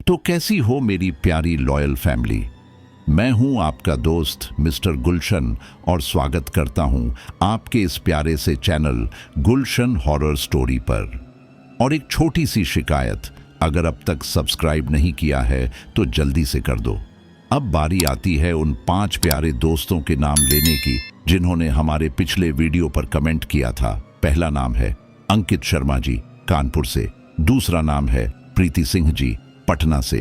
तो कैसी हो मेरी प्यारी लॉयल फैमिली। मैं हूं आपका दोस्त मिस्टर गुलशन और स्वागत करता हूं आपके इस प्यारे से चैनल गुलशन हॉरर स्टोरी पर। और एक छोटी सी शिकायत, अगर अब तक सब्सक्राइब नहीं किया है तो जल्दी से कर दो। अब बारी आती है उन 5 प्यारे दोस्तों के नाम लेने की जिन्होंने हमारे पिछले वीडियो पर कमेंट किया था। पहला नाम है अंकित शर्मा जी, कानपुर से। दूसरा नाम है प्रीति सिंह जी, पटना से।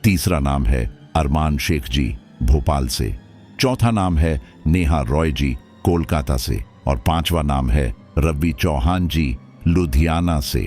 तीसरा नाम है अरमान शेख जी, भोपाल से। चौथा नाम है नेहा रॉय जी, कोलकाता से। और 5वां नाम है रवि चौहान जी, लुधियाना से।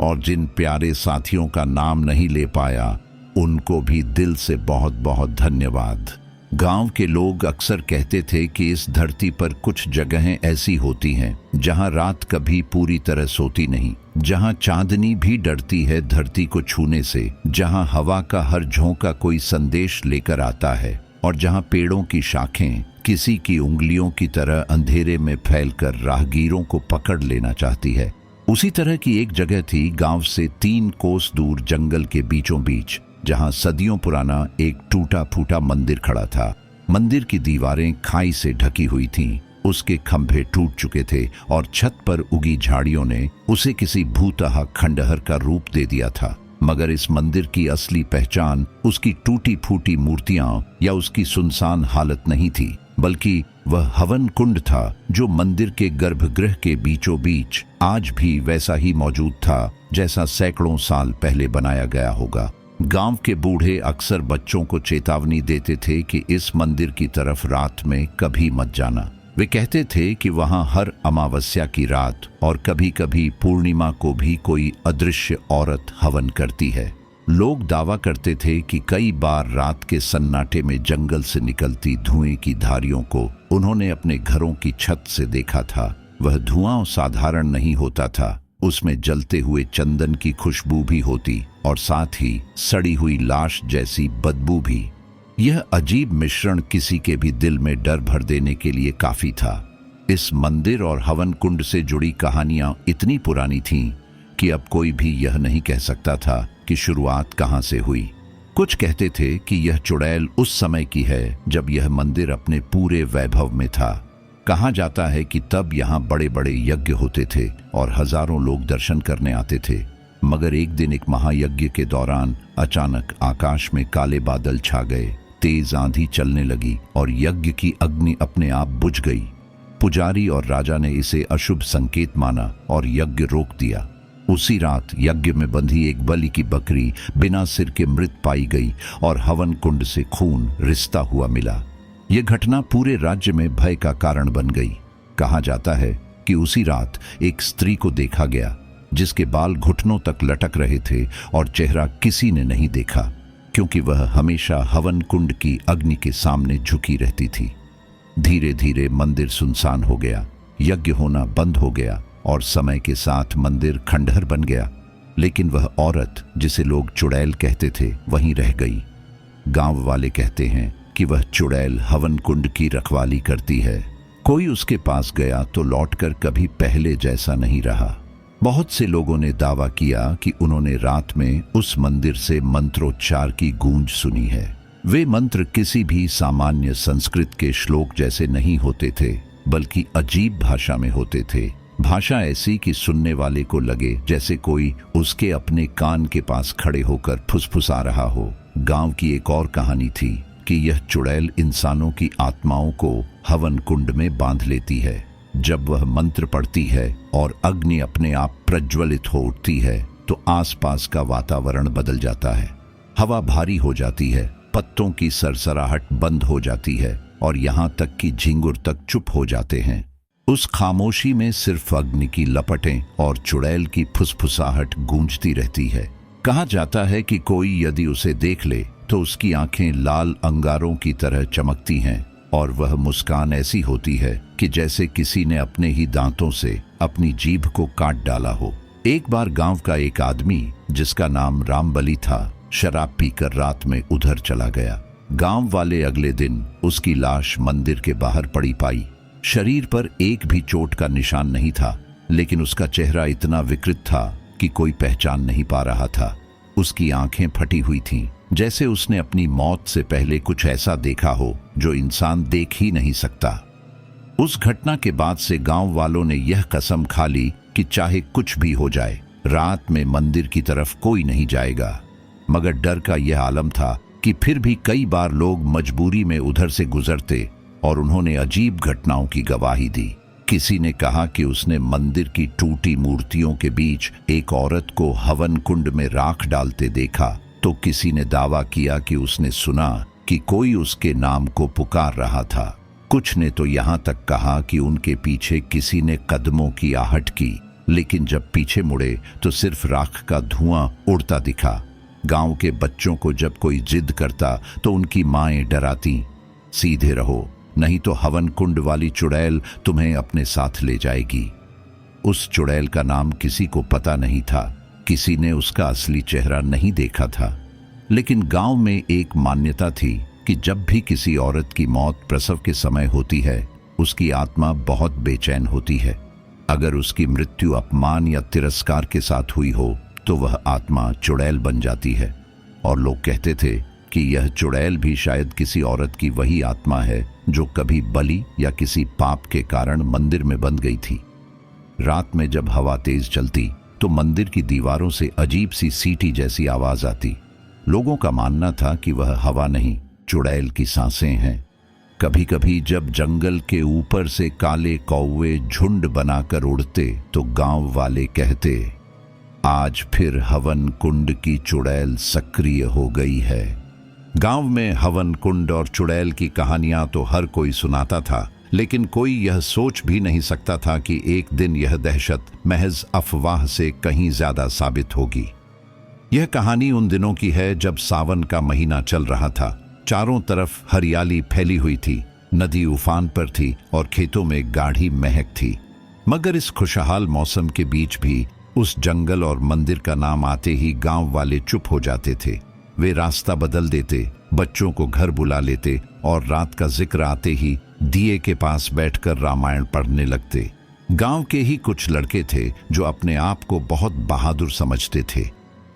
और जिन प्यारे साथियों का नाम नहीं ले पाया उनको भी दिल से बहुत बहुत धन्यवाद। गांव के लोग अक्सर कहते थे कि इस धरती पर कुछ जगहें ऐसी होती हैं जहां रात कभी पूरी तरह सोती नहीं, जहां चांदनी भी डरती है धरती को छूने से, जहां हवा का हर झोंका कोई संदेश लेकर आता है, और जहां पेड़ों की शाखें किसी की उंगलियों की तरह अंधेरे में फैलकर राहगीरों को पकड़ लेना चाहती है। उसी तरह की एक जगह थी गांव से 3 कोस दूर जंगल के बीचों बीच, जहां सदियों पुराना एक टूटा फूटा मंदिर खड़ा था। मंदिर की दीवारें खाई से ढकी हुई थीं, उसके खंभे टूट चुके थे और छत पर उगी झाड़ियों ने उसे किसी भूतहा खंडहर का रूप दे दिया था। मगर इस मंदिर की असली पहचान उसकी टूटी फूटी मूर्तियां या उसकी सुनसान हालत नहीं थी, बल्कि वह हवन कुंड था जो मंदिर के गर्भगृह के बीचों बीच आज भी वैसा ही मौजूद था जैसा सैकड़ों साल पहले बनाया गया होगा। गांव के बूढ़े अक्सर बच्चों को चेतावनी देते थे कि इस मंदिर की तरफ रात में कभी मत जाना। वे कहते थे कि वहां हर अमावस्या की रात और कभी कभी पूर्णिमा को भी कोई अदृश्य औरत हवन करती है। लोग दावा करते थे कि कई बार रात के सन्नाटे में जंगल से निकलती धुएं की धारियों को उन्होंने अपने घरों की छत से देखा था। वह धुआं साधारण नहीं होता था, उसमें जलते हुए चंदन की खुशबू भी होती और साथ ही सड़ी हुई लाश जैसी बदबू भी। यह अजीब मिश्रण किसी के भी दिल में डर भर देने के लिए काफी था। इस मंदिर और हवन कुंड से जुड़ी कहानियां इतनी पुरानी थीं कि अब कोई भी यह नहीं कह सकता था कि शुरुआत कहां से हुई। कुछ कहते थे कि यह चुड़ैल उस समय की है जब यह मंदिर अपने पूरे वैभव में था। कहा जाता है कि तब यहाँ बड़े बड़े यज्ञ होते थे और हजारों लोग दर्शन करने आते थे। मगर एक दिन एक महायज्ञ के दौरान अचानक आकाश में काले बादल छा गए, तेज आंधी चलने लगी और यज्ञ की अग्नि अपने आप बुझ गई। पुजारी और राजा ने इसे अशुभ संकेत माना और यज्ञ रोक दिया। उसी रात यज्ञ में बंधी एक बलि की बकरी बिना सिर के मृत पाई गई और हवन कुंड से खून रिसता हुआ मिला। यह घटना पूरे राज्य में भय का कारण बन गई। कहा जाता है कि उसी रात एक स्त्री को देखा गया जिसके बाल घुटनों तक लटक रहे थे और चेहरा किसी ने नहीं देखा, क्योंकि वह हमेशा हवन कुंड की अग्नि के सामने झुकी रहती थी। धीरे धीरे मंदिर सुनसान हो गया, यज्ञ होना बंद हो गया और समय के साथ मंदिर खंडहर बन गया। लेकिन वह औरत जिसे लोग चुड़ैल कहते थे वहीं रह गई। गांव वाले कहते हैं कि वह चुड़ैल हवन कुंड की रखवाली करती है। कोई उसके पास गया तो लौटकर कभी पहले जैसा नहीं रहा। बहुत से लोगों ने दावा किया कि उन्होंने रात में उस मंदिर से मंत्रोच्चार की गूंज सुनी है। वे मंत्र किसी भी सामान्य संस्कृत के श्लोक जैसे नहीं होते थे, बल्कि अजीब भाषा में होते थे। भाषा ऐसी कि सुनने वाले को लगे जैसे कोई उसके अपने कान के पास खड़े होकर फुसफुसा रहा हो। गांव की एक और कहानी थी कि यह चुड़ैल इंसानों की आत्माओं को हवन कुंड में बांध लेती है। जब वह मंत्र पढ़ती है और अग्नि अपने आप प्रज्वलित हो उठती है तो आसपास का वातावरण बदल जाता है। हवा भारी हो जाती है, पत्तों की सरसराहट बंद हो जाती है और यहाँ तक कि झिंगुर तक चुप हो जाते हैं। उस खामोशी में सिर्फ अग्नि की लपटें और चुड़ैल की फुसफुसाहट गूंजती रहती है। कहा जाता है कि कोई यदि उसे देख ले तो उसकी आंखें लाल अंगारों की तरह चमकती हैं और वह मुस्कान ऐसी होती है कि जैसे किसी ने अपने ही दांतों से अपनी जीभ को काट डाला हो। एक बार गांव का एक आदमी जिसका नाम रामबली था, शराब पीकर रात में उधर चला गया। गांव वाले अगले दिन उसकी लाश मंदिर के बाहर पड़ी पाई। शरीर पर एक भी चोट का निशान नहीं था, लेकिन उसका चेहरा इतना विकृत था कि कोई पहचान नहीं पा रहा था। उसकी आंखें फटी हुई थीं, जैसे उसने अपनी मौत से पहले कुछ ऐसा देखा हो जो इंसान देख ही नहीं सकता। उस घटना के बाद से गांव वालों ने यह कसम खा ली कि चाहे कुछ भी हो जाए, रात में मंदिर की तरफ कोई नहीं जाएगा। मगर डर का यह आलम था कि फिर भी कई बार लोग मजबूरी में उधर से गुजरते और उन्होंने अजीब घटनाओं की गवाही दी। किसी ने कहा कि उसने मंदिर की टूटी मूर्तियों के बीच एक औरत को हवन कुंड में राख डालते देखा, तो किसी ने दावा किया कि उसने सुना कि कोई उसके नाम को पुकार रहा था। कुछ ने तो यहाँ तक कहा कि उनके पीछे किसी ने कदमों की आहट की, लेकिन जब पीछे मुड़े तो सिर्फ राख का धुआं उड़ता दिखा। गांव के बच्चों को जब कोई जिद करता तो उनकी माएं डराती, सीधे रहो नहीं तो हवन कुंड वाली चुड़ैल तुम्हें अपने साथ ले जाएगी। उस चुड़ैल का नाम किसी को पता नहीं था, किसी ने उसका असली चेहरा नहीं देखा था, लेकिन गांव में एक मान्यता थी कि जब भी किसी औरत की मौत प्रसव के समय होती है, उसकी आत्मा बहुत बेचैन होती है। अगर उसकी मृत्यु अपमान या तिरस्कार के साथ हुई हो तो वह आत्मा चुड़ैल बन जाती है, और लोग कहते थे कि यह चुड़ैल भी शायद किसी औरत की वही आत्मा है जो कभी बलि या किसी पाप के कारण मंदिर में बंध गई थी। रात में जब हवा तेज चलती तो मंदिर की दीवारों से अजीब सी सीटी जैसी आवाज आती। लोगों का मानना था कि वह हवा नहीं, चुड़ैल की सांसें हैं। कभी कभी जब जंगल के ऊपर से काले कौवे झुंड बनाकर उड़ते तो गांव वाले कहते, आज फिर हवन कुंड की चुड़ैल सक्रिय हो गई है। गांव में हवन कुंड और चुड़ैल की कहानियां तो हर कोई सुनाता था, लेकिन कोई यह सोच भी नहीं सकता था कि एक दिन यह दहशत महज अफवाह से कहीं ज्यादा साबित होगी। यह कहानी उन दिनों की है जब सावन का महीना चल रहा था। चारों तरफ हरियाली फैली हुई थी, नदी उफान पर थी और खेतों में गाढ़ी महक थी। मगर इस खुशहाल मौसम के बीच भी उस जंगल और मंदिर का नाम आते ही गांव वाले चुप हो जाते थे। वे रास्ता बदल देते, बच्चों को घर बुला लेते और रात का जिक्र आते ही दिए के पास बैठकर रामायण पढ़ने लगते। गांव के ही कुछ लड़के थे जो अपने आप को बहुत बहादुर समझते थे।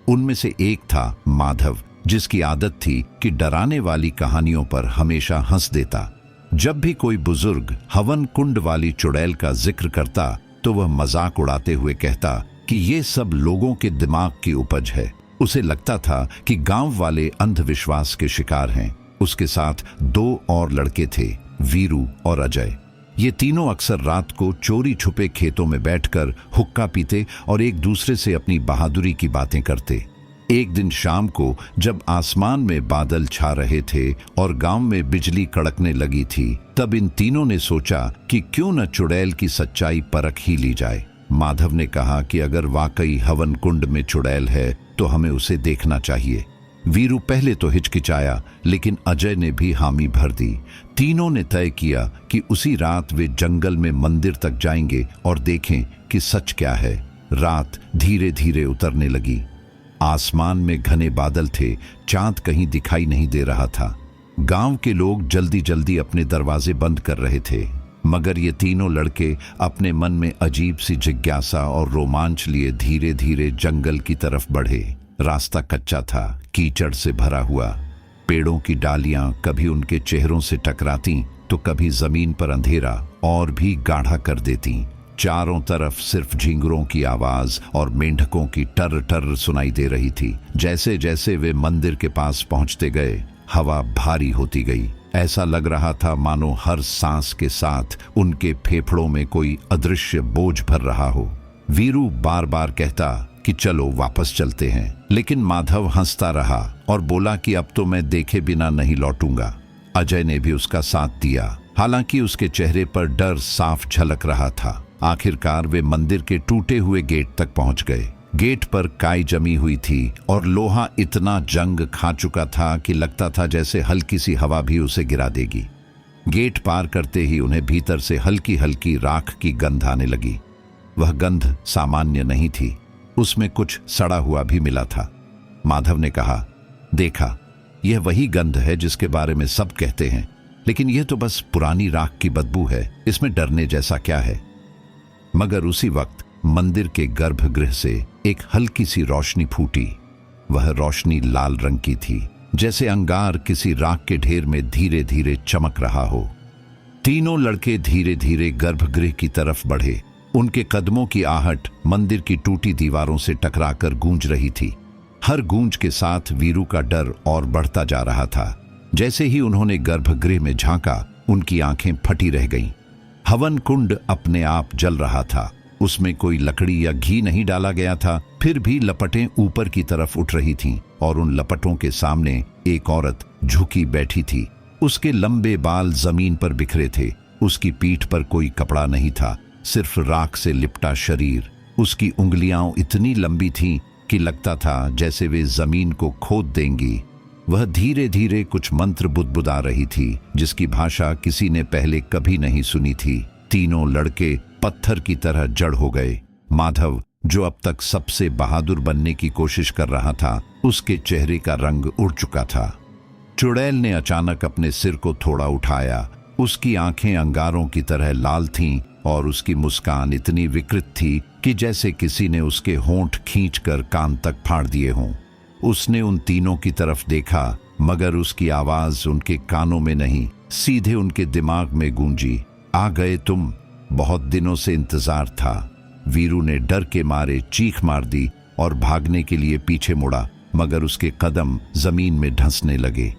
उनमें से एक था माधव, जिसकी आदत थी कि डराने वाली कहानियों पर हमेशा हंस देता। जब भी कोई बुजुर्ग हवन कुंड वाली चुड़ैल का जिक्र करता तो वह मजाक उड़ाते हुए कहता कि ये सब लोगों के दिमाग की उपज है। उसे लगता था कि गांव वाले अंधविश्वास के शिकार हैं। उसके साथ दो और लड़के थे, वीरू और अजय। ये तीनों अक्सर रात को चोरी छुपे खेतों में बैठकर हुक्का पीते और एक दूसरे से अपनी बहादुरी की बातें करते। एक दिन शाम को जब आसमान में बादल छा रहे थे और गांव में बिजली कड़कने लगी थी, तब इन तीनों ने सोचा कि क्यों न चुड़ैल की सच्चाई परख ही ली जाए। माधव ने कहा कि अगर वाकई हवन कुंड में चुड़ैल है तो हमें उसे देखना चाहिए। वीरू पहले तो हिचकिचाया, लेकिन अजय ने भी हामी भर दी। तीनों ने तय किया कि उसी रात वे जंगल में मंदिर तक जाएंगे और देखें कि सच क्या है। रात धीरे धीरे उतरने लगी। आसमान में घने बादल थे, चांद कहीं दिखाई नहीं दे रहा था। गांव के लोग जल्दी जल्दी अपने दरवाजे बंद कर रहे थे, मगर ये तीनों लड़के अपने मन में अजीब सी जिज्ञासा और रोमांच लिए धीरे धीरे जंगल की तरफ बढ़े। रास्ता कच्चा था, कीचड़ से भरा हुआ। पेड़ों की डालियां कभी उनके चेहरों से टकराती तो कभी जमीन पर अंधेरा और भी गाढ़ा कर देती। चारों तरफ सिर्फ झिंगुरों की आवाज और मेंढकों की टर टर सुनाई दे रही थी। जैसे जैसे वे मंदिर के पास पहुंचते गए, हवा भारी होती गई। ऐसा लग रहा था मानो हर सांस के साथ उनके फेफड़ों में कोई अदृश्य बोझ भर रहा हो। वीरू बार बार कहता कि चलो वापस चलते हैं, लेकिन माधव हंसता रहा और बोला कि अब तो मैं देखे बिना नहीं लौटूंगा। अजय ने भी उसका साथ दिया, हालांकि उसके चेहरे पर डर साफ झलक रहा था। आखिरकार वे मंदिर के टूटे हुए गेट तक पहुंच गए। गेट पर काई जमी हुई थी और लोहा इतना जंग खा चुका था कि लगता था जैसे हल्की सी हवा भी उसे गिरा देगी। गेट पार करते ही उन्हें भीतर से हल्की हल्की राख की गंध आने लगी। वह गंध सामान्य नहीं थी, उसमें कुछ सड़ा हुआ भी मिला था। माधव ने कहा, देखा, यह वही गंध है जिसके बारे में सब कहते हैं, लेकिन यह तो बस पुरानी राख की बदबू है, इसमें डरने जैसा क्या है। मगर उसी वक्त मंदिर के गर्भगृह से एक हल्की सी रोशनी फूटी। वह रोशनी लाल रंग की थी, जैसे अंगार किसी राख के ढेर में धीरे धीरे चमक रहा हो। तीनों लड़के धीरे धीरे गर्भगृह की तरफ बढ़े। उनके कदमों की आहट मंदिर की टूटी दीवारों से टकराकर गूंज रही थी। हर गूंज के साथ वीरू का डर और बढ़ता जा रहा था। जैसे ही उन्होंने गर्भगृह में झांका, उनकी आंखें फटी रह गईं। हवन कुंड अपने आप जल रहा था। उसमें कोई लकड़ी या घी नहीं डाला गया था, फिर भी लपटें ऊपर की तरफ उठ रही थीं और उन लपटों के सामने एक औरत झुकी बैठी थी। उसके लंबे बाल जमीन पर बिखरे थे। उसकी पीठ पर कोई कपड़ा नहीं था, सिर्फ राख से लिपटा शरीर। उसकी उंगलियां इतनी लंबी थीं कि लगता था जैसे वे जमीन को खोद देंगी। वह धीरे धीरे कुछ मंत्र बुदबुदा रही थी, जिसकी भाषा किसी ने पहले कभी नहीं सुनी थी। तीनों लड़के पत्थर की तरह जड़ हो गए। माधव, जो अब तक सबसे बहादुर बनने की कोशिश कर रहा था, उसके चेहरे का रंग उड़ चुका था। चुड़ैल ने अचानक अपने सिर को थोड़ा उठाया। उसकी आंखें अंगारों की तरह लाल थीं और उसकी मुस्कान इतनी विकृत थी कि जैसे किसी ने उसके होंठ खींचकर कान तक फाड़ दिए हों। उसने उन तीनों की तरफ देखा, मगर उसकी आवाज उनके कानों में नहीं, सीधे उनके दिमाग में गूंजी। आ गए तुम, बहुत दिनों से इंतजार था। वीरू ने डर के मारे चीख मार दी और भागने के लिए पीछे मुड़ा, मगर उसके कदम जमीन में धंसने लगे।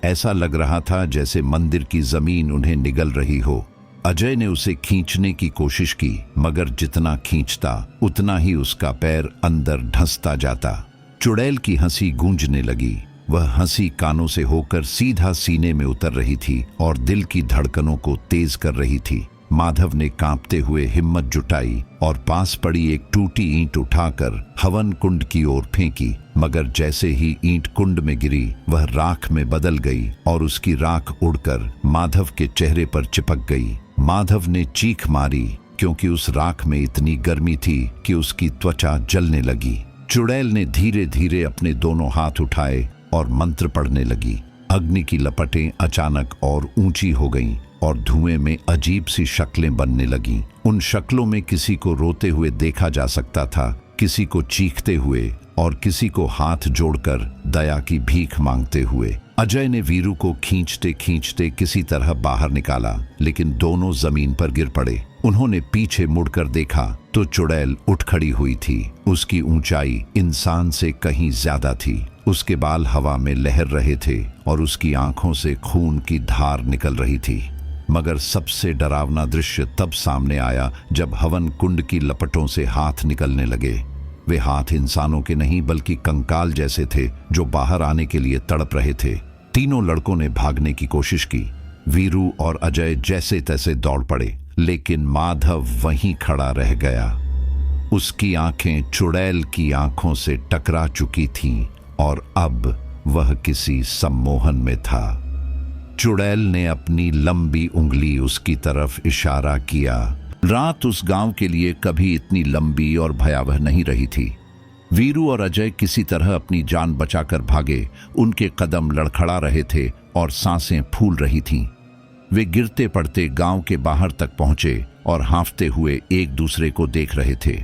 ऐसा लग रहा था जैसे मंदिर की जमीन उन्हें निगल रही हो। अजय ने उसे खींचने की कोशिश की, मगर जितना खींचता उतना ही उसका पैर अंदर धंसता जाता। चुड़ैल की हंसी गूंजने लगी। वह हंसी कानों से होकर सीधा सीने में उतर रही थी और दिल की धड़कनों को तेज कर रही थी। माधव ने कांपते हुए हिम्मत जुटाई और पास पड़ी एक टूटी ईंट उठाकर हवन कुंड की ओर फेंकी, मगर जैसे ही ईंट कुंड में गिरी, वह राख में बदल गई और उसकी राख उड़कर माधव के चेहरे पर चिपक गई। माधव ने चीख मारी, क्योंकि उस राख में इतनी गर्मी थी कि उसकी त्वचा जलने लगी। चुड़ैल ने धीरे धीरे अपने दोनों हाथ उठाए और मंत्र पढ़ने लगी। अग्नि की लपटें अचानक और ऊंची हो गईं और धुएं में अजीब सी शक्लें बनने लगीं। उन शक्लों में किसी को रोते हुए देखा जा सकता था, किसी को चीखते हुए और किसी को हाथ जोड़कर दया की भीख मांगते हुए। अजय ने वीरू को खींचते खींचते किसी तरह बाहर निकाला, लेकिन दोनों जमीन पर गिर पड़े। उन्होंने पीछे मुड़कर देखा तो चुड़ैल उठ खड़ी हुई थी। उसकी ऊंचाई इंसान से कहीं ज्यादा थी। उसके बाल हवा में लहर रहे थे और उसकी आंखों से खून की धार निकल रही थी। मगर सबसे डरावना दृश्य तब सामने आया जब हवन कुंड की लपटों से हाथ निकलने लगे। वे हाथ इंसानों के नहीं बल्कि कंकाल जैसे थे, जो बाहर आने के लिए तड़प रहे थे। तीनों लड़कों ने भागने की कोशिश की। वीरू और अजय जैसे तैसे दौड़ पड़े, लेकिन माधव वहीं खड़ा रह गया। उसकी आंखें चुड़ैल की आंखों से टकरा चुकी थीं और अब वह किसी सम्मोहन में था। चुड़ैल ने अपनी लंबी उंगली उसकी तरफ इशारा किया। रात उस गांव के लिए कभी इतनी लंबी और भयावह नहीं रही थी। वीरू और अजय किसी तरह अपनी जान बचाकर भागे। उनके कदम लड़खड़ा रहे थे और सांसें फूल रही थीं। वे गिरते पड़ते गांव के बाहर तक पहुंचे और हांफते हुए एक दूसरे को देख रहे थे।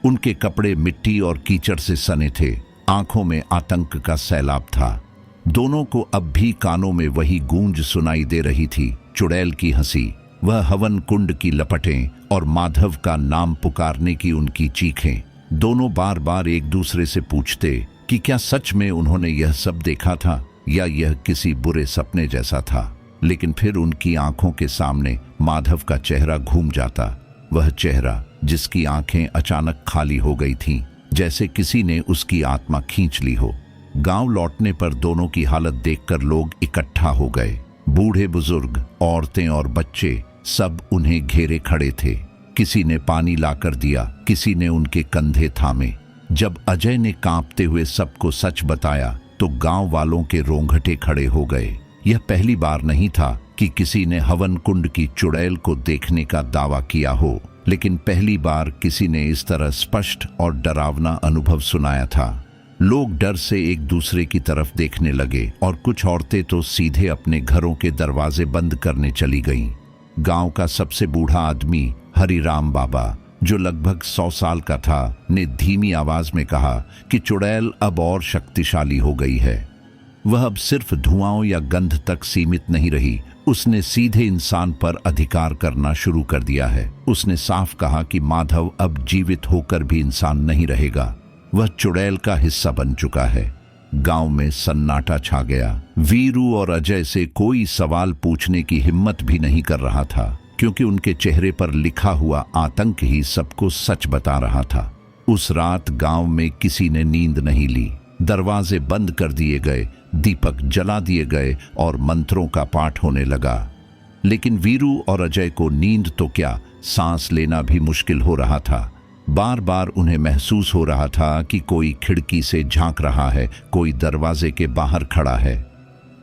उनके कपड़े मिट्टी और कीचड़ से सने थे। आंखों में आतंक का सैलाब था। दोनों को अब भी कानों में वही गूंज सुनाई दे रही थी, चुड़ैल की हंसी, वह हवन कुंड की लपटें और माधव का नाम पुकारने की उनकी चीखें। दोनों बार बार एक दूसरे से पूछते कि क्या सच में उन्होंने यह सब देखा था या यह किसी बुरे सपने जैसा था। लेकिन फिर उनकी आंखों के सामने माधव का चेहरा घूम जाता, वह चेहरा जिसकी आंखें अचानक खाली हो गई थीं, जैसे किसी ने उसकी आत्मा खींच ली हो। गांव लौटने पर दोनों की हालत देखकर लोग इकट्ठा हो गए। बूढ़े बुजुर्ग, औरतें और बच्चे सब उन्हें घेरे खड़े थे। किसी ने पानी लाकर दिया, किसी ने उनके कंधे थामे। जब अजय ने कांपते हुए सबको सच बताया तो गांव वालों के रोंगटे खड़े हो गए। यह पहली बार नहीं था कि किसी ने हवन कुंड की चुड़ैल को देखने का दावा किया हो, लेकिन पहली बार किसी ने इस तरह स्पष्ट और डरावना अनुभव सुनाया था। लोग डर से एक दूसरे की तरफ देखने लगे और कुछ औरतें तो सीधे अपने घरों के दरवाजे बंद करने चली गईं। गांव का सबसे बूढ़ा आदमी हरिराम बाबा, जो लगभग 100 साल का था, ने धीमी आवाज में कहा कि चुड़ैल अब और शक्तिशाली हो गई है। वह अब सिर्फ धुआंओं या गंध तक सीमित नहीं रही, उसने सीधे इंसान पर अधिकार करना शुरू कर दिया है। उसने साफ कहा कि माधव अब जीवित होकर भी इंसान नहीं रहेगा, वह चुड़ैल का हिस्सा बन चुका है। गांव में सन्नाटा छा गया। वीरू और अजय से कोई सवाल पूछने की हिम्मत भी नहीं कर रहा था, क्योंकि उनके चेहरे पर लिखा हुआ आतंक ही सबको सच बता रहा था। उस रात गांव में किसी ने नींद नहीं ली। दरवाजे बंद कर दिए गए, दीपक जला दिए गए और मंत्रों का पाठ होने लगा। लेकिन वीरू और अजय को नींद तो क्या, सांस लेना भी मुश्किल हो रहा था। बार बार उन्हें महसूस हो रहा था कि कोई खिड़की से झांक रहा है, कोई दरवाजे के बाहर खड़ा है।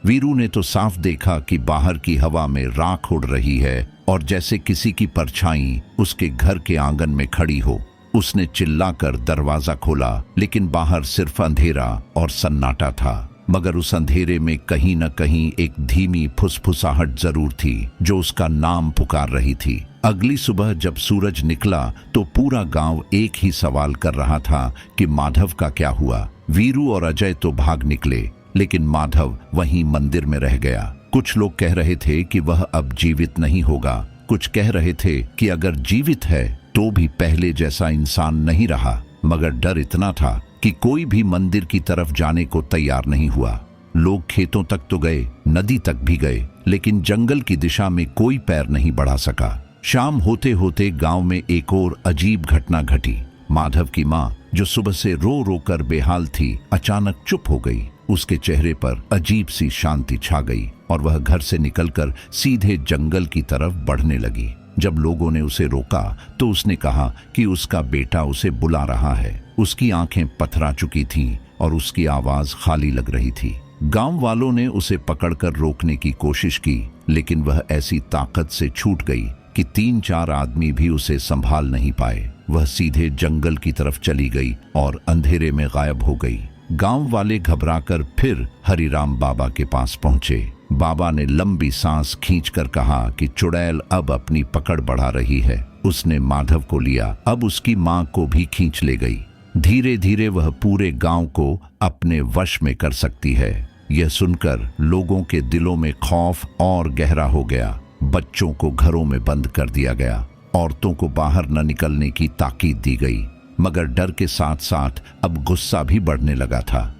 वीरू ने तो साफ देखा कि बाहर की हवा में राख उड़ रही है और जैसे किसी की परछाई उसके घर के आंगन में खड़ी हो। उसने चिल्लाकर दरवाजा खोला, लेकिन बाहर सिर्फ अंधेरा और सन्नाटा था। मगर उस अंधेरे में कहीं न कहीं एक धीमी फुसफुसाहट जरूर थी, जो उसका नाम पुकार रही थी। अगली सुबह जब सूरज निकला तो पूरा गांव एक ही सवाल कर रहा था कि माधव का क्या हुआ। वीरू और अजय तो भाग निकले, लेकिन माधव वहीं मंदिर में रह गया। कुछ लोग कह रहे थे कि वह अब जीवित नहीं होगा, कुछ कह रहे थे कि अगर जीवित है तो भी पहले जैसा इंसान नहीं रहा। मगर डर इतना था कि कोई भी मंदिर की तरफ जाने को तैयार नहीं हुआ। लोग खेतों तक तो गए, नदी तक भी गए, लेकिन जंगल की दिशा में कोई पैर नहीं बढ़ा सका। शाम होते होते गांव में एक और अजीब घटना घटी। माधव की माँ, जो सुबह से रो रो कर बेहाल थी, अचानक चुप हो गई। उसके चेहरे पर अजीब सी शांति छा गई और वह घर से निकलकर सीधे जंगल की तरफ बढ़ने लगी। जब लोगों ने उसे रोका तो उसने कहा कि उसका बेटा उसे बुला रहा है। उसकी आंखें पथरा चुकी थीं और उसकी आवाज खाली लग रही थी। गांव वालों ने उसे पकड़कर रोकने की कोशिश की, लेकिन वह ऐसी ताकत से छूट गई कि 3-4 आदमी भी उसे संभाल नहीं पाए। वह सीधे जंगल की तरफ चली गई और अंधेरे में गायब हो गई। गांव वाले घबराकर फिर हरिराम बाबा के पास पहुंचे। बाबा ने लंबी सांस खींचकर कहा कि चुड़ैल अब अपनी पकड़ बढ़ा रही है। उसने माधव को लिया, अब उसकी मां को भी खींच ले गई। धीरे धीरे वह पूरे गांव को अपने वश में कर सकती है। यह सुनकर लोगों के दिलों में खौफ और गहरा हो गया। बच्चों को घरों में बंद कर दिया गया, औरतों को बाहर न निकलने की ताकीद दी गई। मगर डर के साथ साथ अब गुस्सा भी बढ़ने लगा था।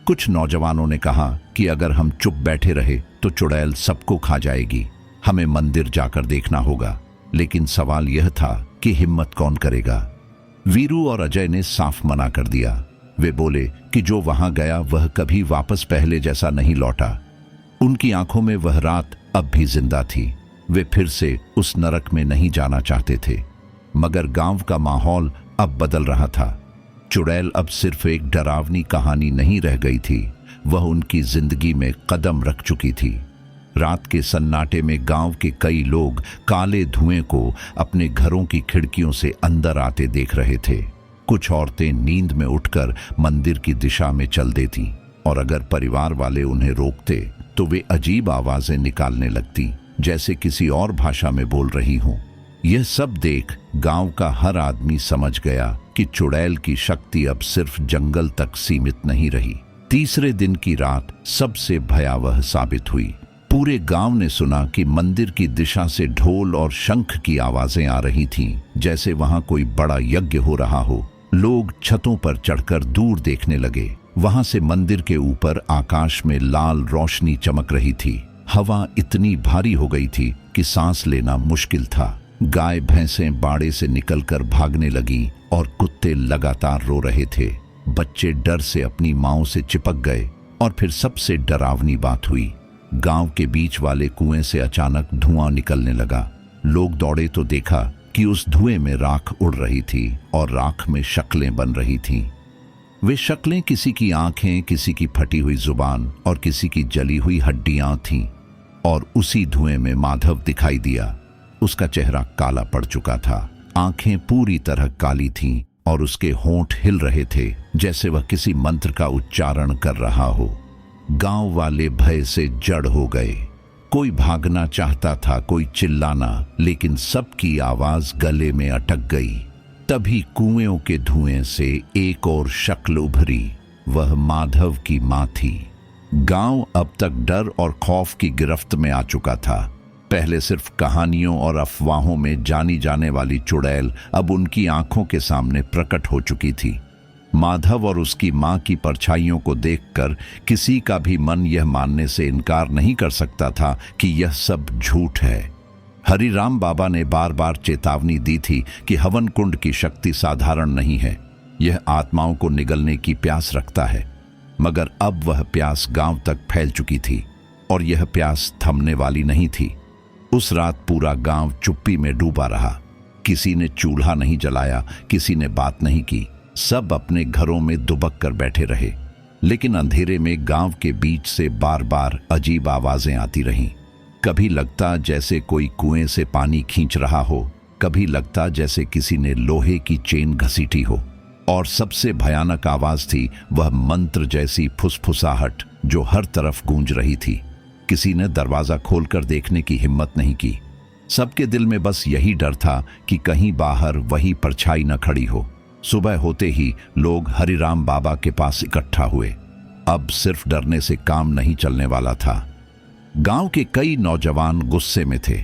कुछ नौजवानों ने कहा कि अगर हम चुप बैठे रहे तो चुड़ैल सबको खा जाएगी, हमें मंदिर जाकर देखना होगा। लेकिन सवाल यह था कि हिम्मत कौन करेगा। वीरू और अजय ने साफ मना कर दिया। वे बोले कि जो वहां गया वह कभी वापस पहले जैसा नहीं लौटा। उनकी आंखों में वह रात अब भी जिंदा थी। वे फिर से उस नरक में नहीं जाना चाहते थे। मगर गांव का माहौल अब बदल रहा था। चुड़ैल अब सिर्फ एक डरावनी कहानी नहीं रह गई थी, वह उनकी जिंदगी में कदम रख चुकी थी। रात के सन्नाटे में गांव के कई लोग काले धुएं को अपने घरों की खिड़कियों से अंदर आते देख रहे थे। कुछ औरतें नींद में उठकर मंदिर की दिशा में चल देती और अगर परिवार वाले उन्हें रोकते तो वे अजीब आवाजें निकालने लगती, जैसे किसी और भाषा में बोल रही हों। यह सब देख गांव का हर आदमी समझ गया कि चुड़ैल की शक्ति अब सिर्फ जंगल तक सीमित नहीं रही। तीसरे दिन की रात सबसे भयावह साबित हुई। पूरे गांव ने सुना कि मंदिर की दिशा से ढोल और शंख की आवाजें आ रही थीं, जैसे वहां कोई बड़ा यज्ञ हो रहा हो। लोग छतों पर चढ़कर दूर देखने लगे। वहां से मंदिर के ऊपर आकाश में लाल रोशनी चमक रही थी। हवा इतनी भारी हो गई थी कि सांस लेना मुश्किल था। गाय भैंसें बाड़े से निकलकर भागने लगी और कुत्ते लगातार रो रहे थे। बच्चे डर से अपनी मांओं से चिपक गए। और फिर सबसे डरावनी बात हुई। गांव के बीच वाले कुएं से अचानक धुआं निकलने लगा। लोग दौड़े तो देखा कि उस धुएं में राख उड़ रही थी और राख में शक्लें बन रही थीं। वे शक्लें किसी की आंखें, किसी की फटी हुई जुबान और किसी की जली हुई हड्डियां थीं। और उसी धुएं में माधव दिखाई दिया। उसका चेहरा काला पड़ चुका था, आंखें पूरी तरह काली थीं और उसके होंठ हिल रहे थे, जैसे वह किसी मंत्र का उच्चारण कर रहा हो। गांव वाले भय से जड़ हो गए। कोई भागना चाहता था, कोई चिल्लाना, लेकिन सबकी आवाज गले में अटक गई। तभी कुएं के धुएं से एक और शक्ल उभरी। वह माधव की मां थी। गांव अब तक डर और खौफ की गिरफ्त में आ चुका था। पहले सिर्फ कहानियों और अफवाहों में जानी जाने वाली चुड़ैल अब उनकी आंखों के सामने प्रकट हो चुकी थी। माधव और उसकी मां की परछाइयों को देखकर किसी का भी मन यह मानने से इनकार नहीं कर सकता था कि यह सब झूठ है। हरिराम बाबा ने बार बार चेतावनी दी थी कि हवन कुंड की शक्ति साधारण नहीं है, यह आत्माओं को निगलने की प्यास रखता है। मगर अब वह प्यास गांव तक फैल चुकी थी और यह प्यास थमने वाली नहीं थी। उस रात पूरा गांव चुप्पी में डूबा रहा। किसी ने चूल्हा नहीं जलाया, किसी ने बात नहीं की। सब अपने घरों में दुबक कर बैठे रहे। लेकिन अंधेरे में गांव के बीच से बार बार अजीब आवाजें आती रहीं। कभी लगता जैसे कोई कुएं से पानी खींच रहा हो, कभी लगता जैसे किसी ने लोहे की चेन घसीटी हो। और सबसे भयानक आवाज थी वह मंत्र जैसी फुसफुसाहट जो हर तरफ गूंज रही थी। किसी ने दरवाजा खोलकर देखने की हिम्मत नहीं की। सबके दिल में बस यही डर था कि कहीं बाहर वही परछाई न खड़ी हो। सुबह होते ही लोग हरिराम बाबा के पास इकट्ठा हुए। अब सिर्फ डरने से काम नहीं चलने वाला था। गांव के कई नौजवान गुस्से में थे।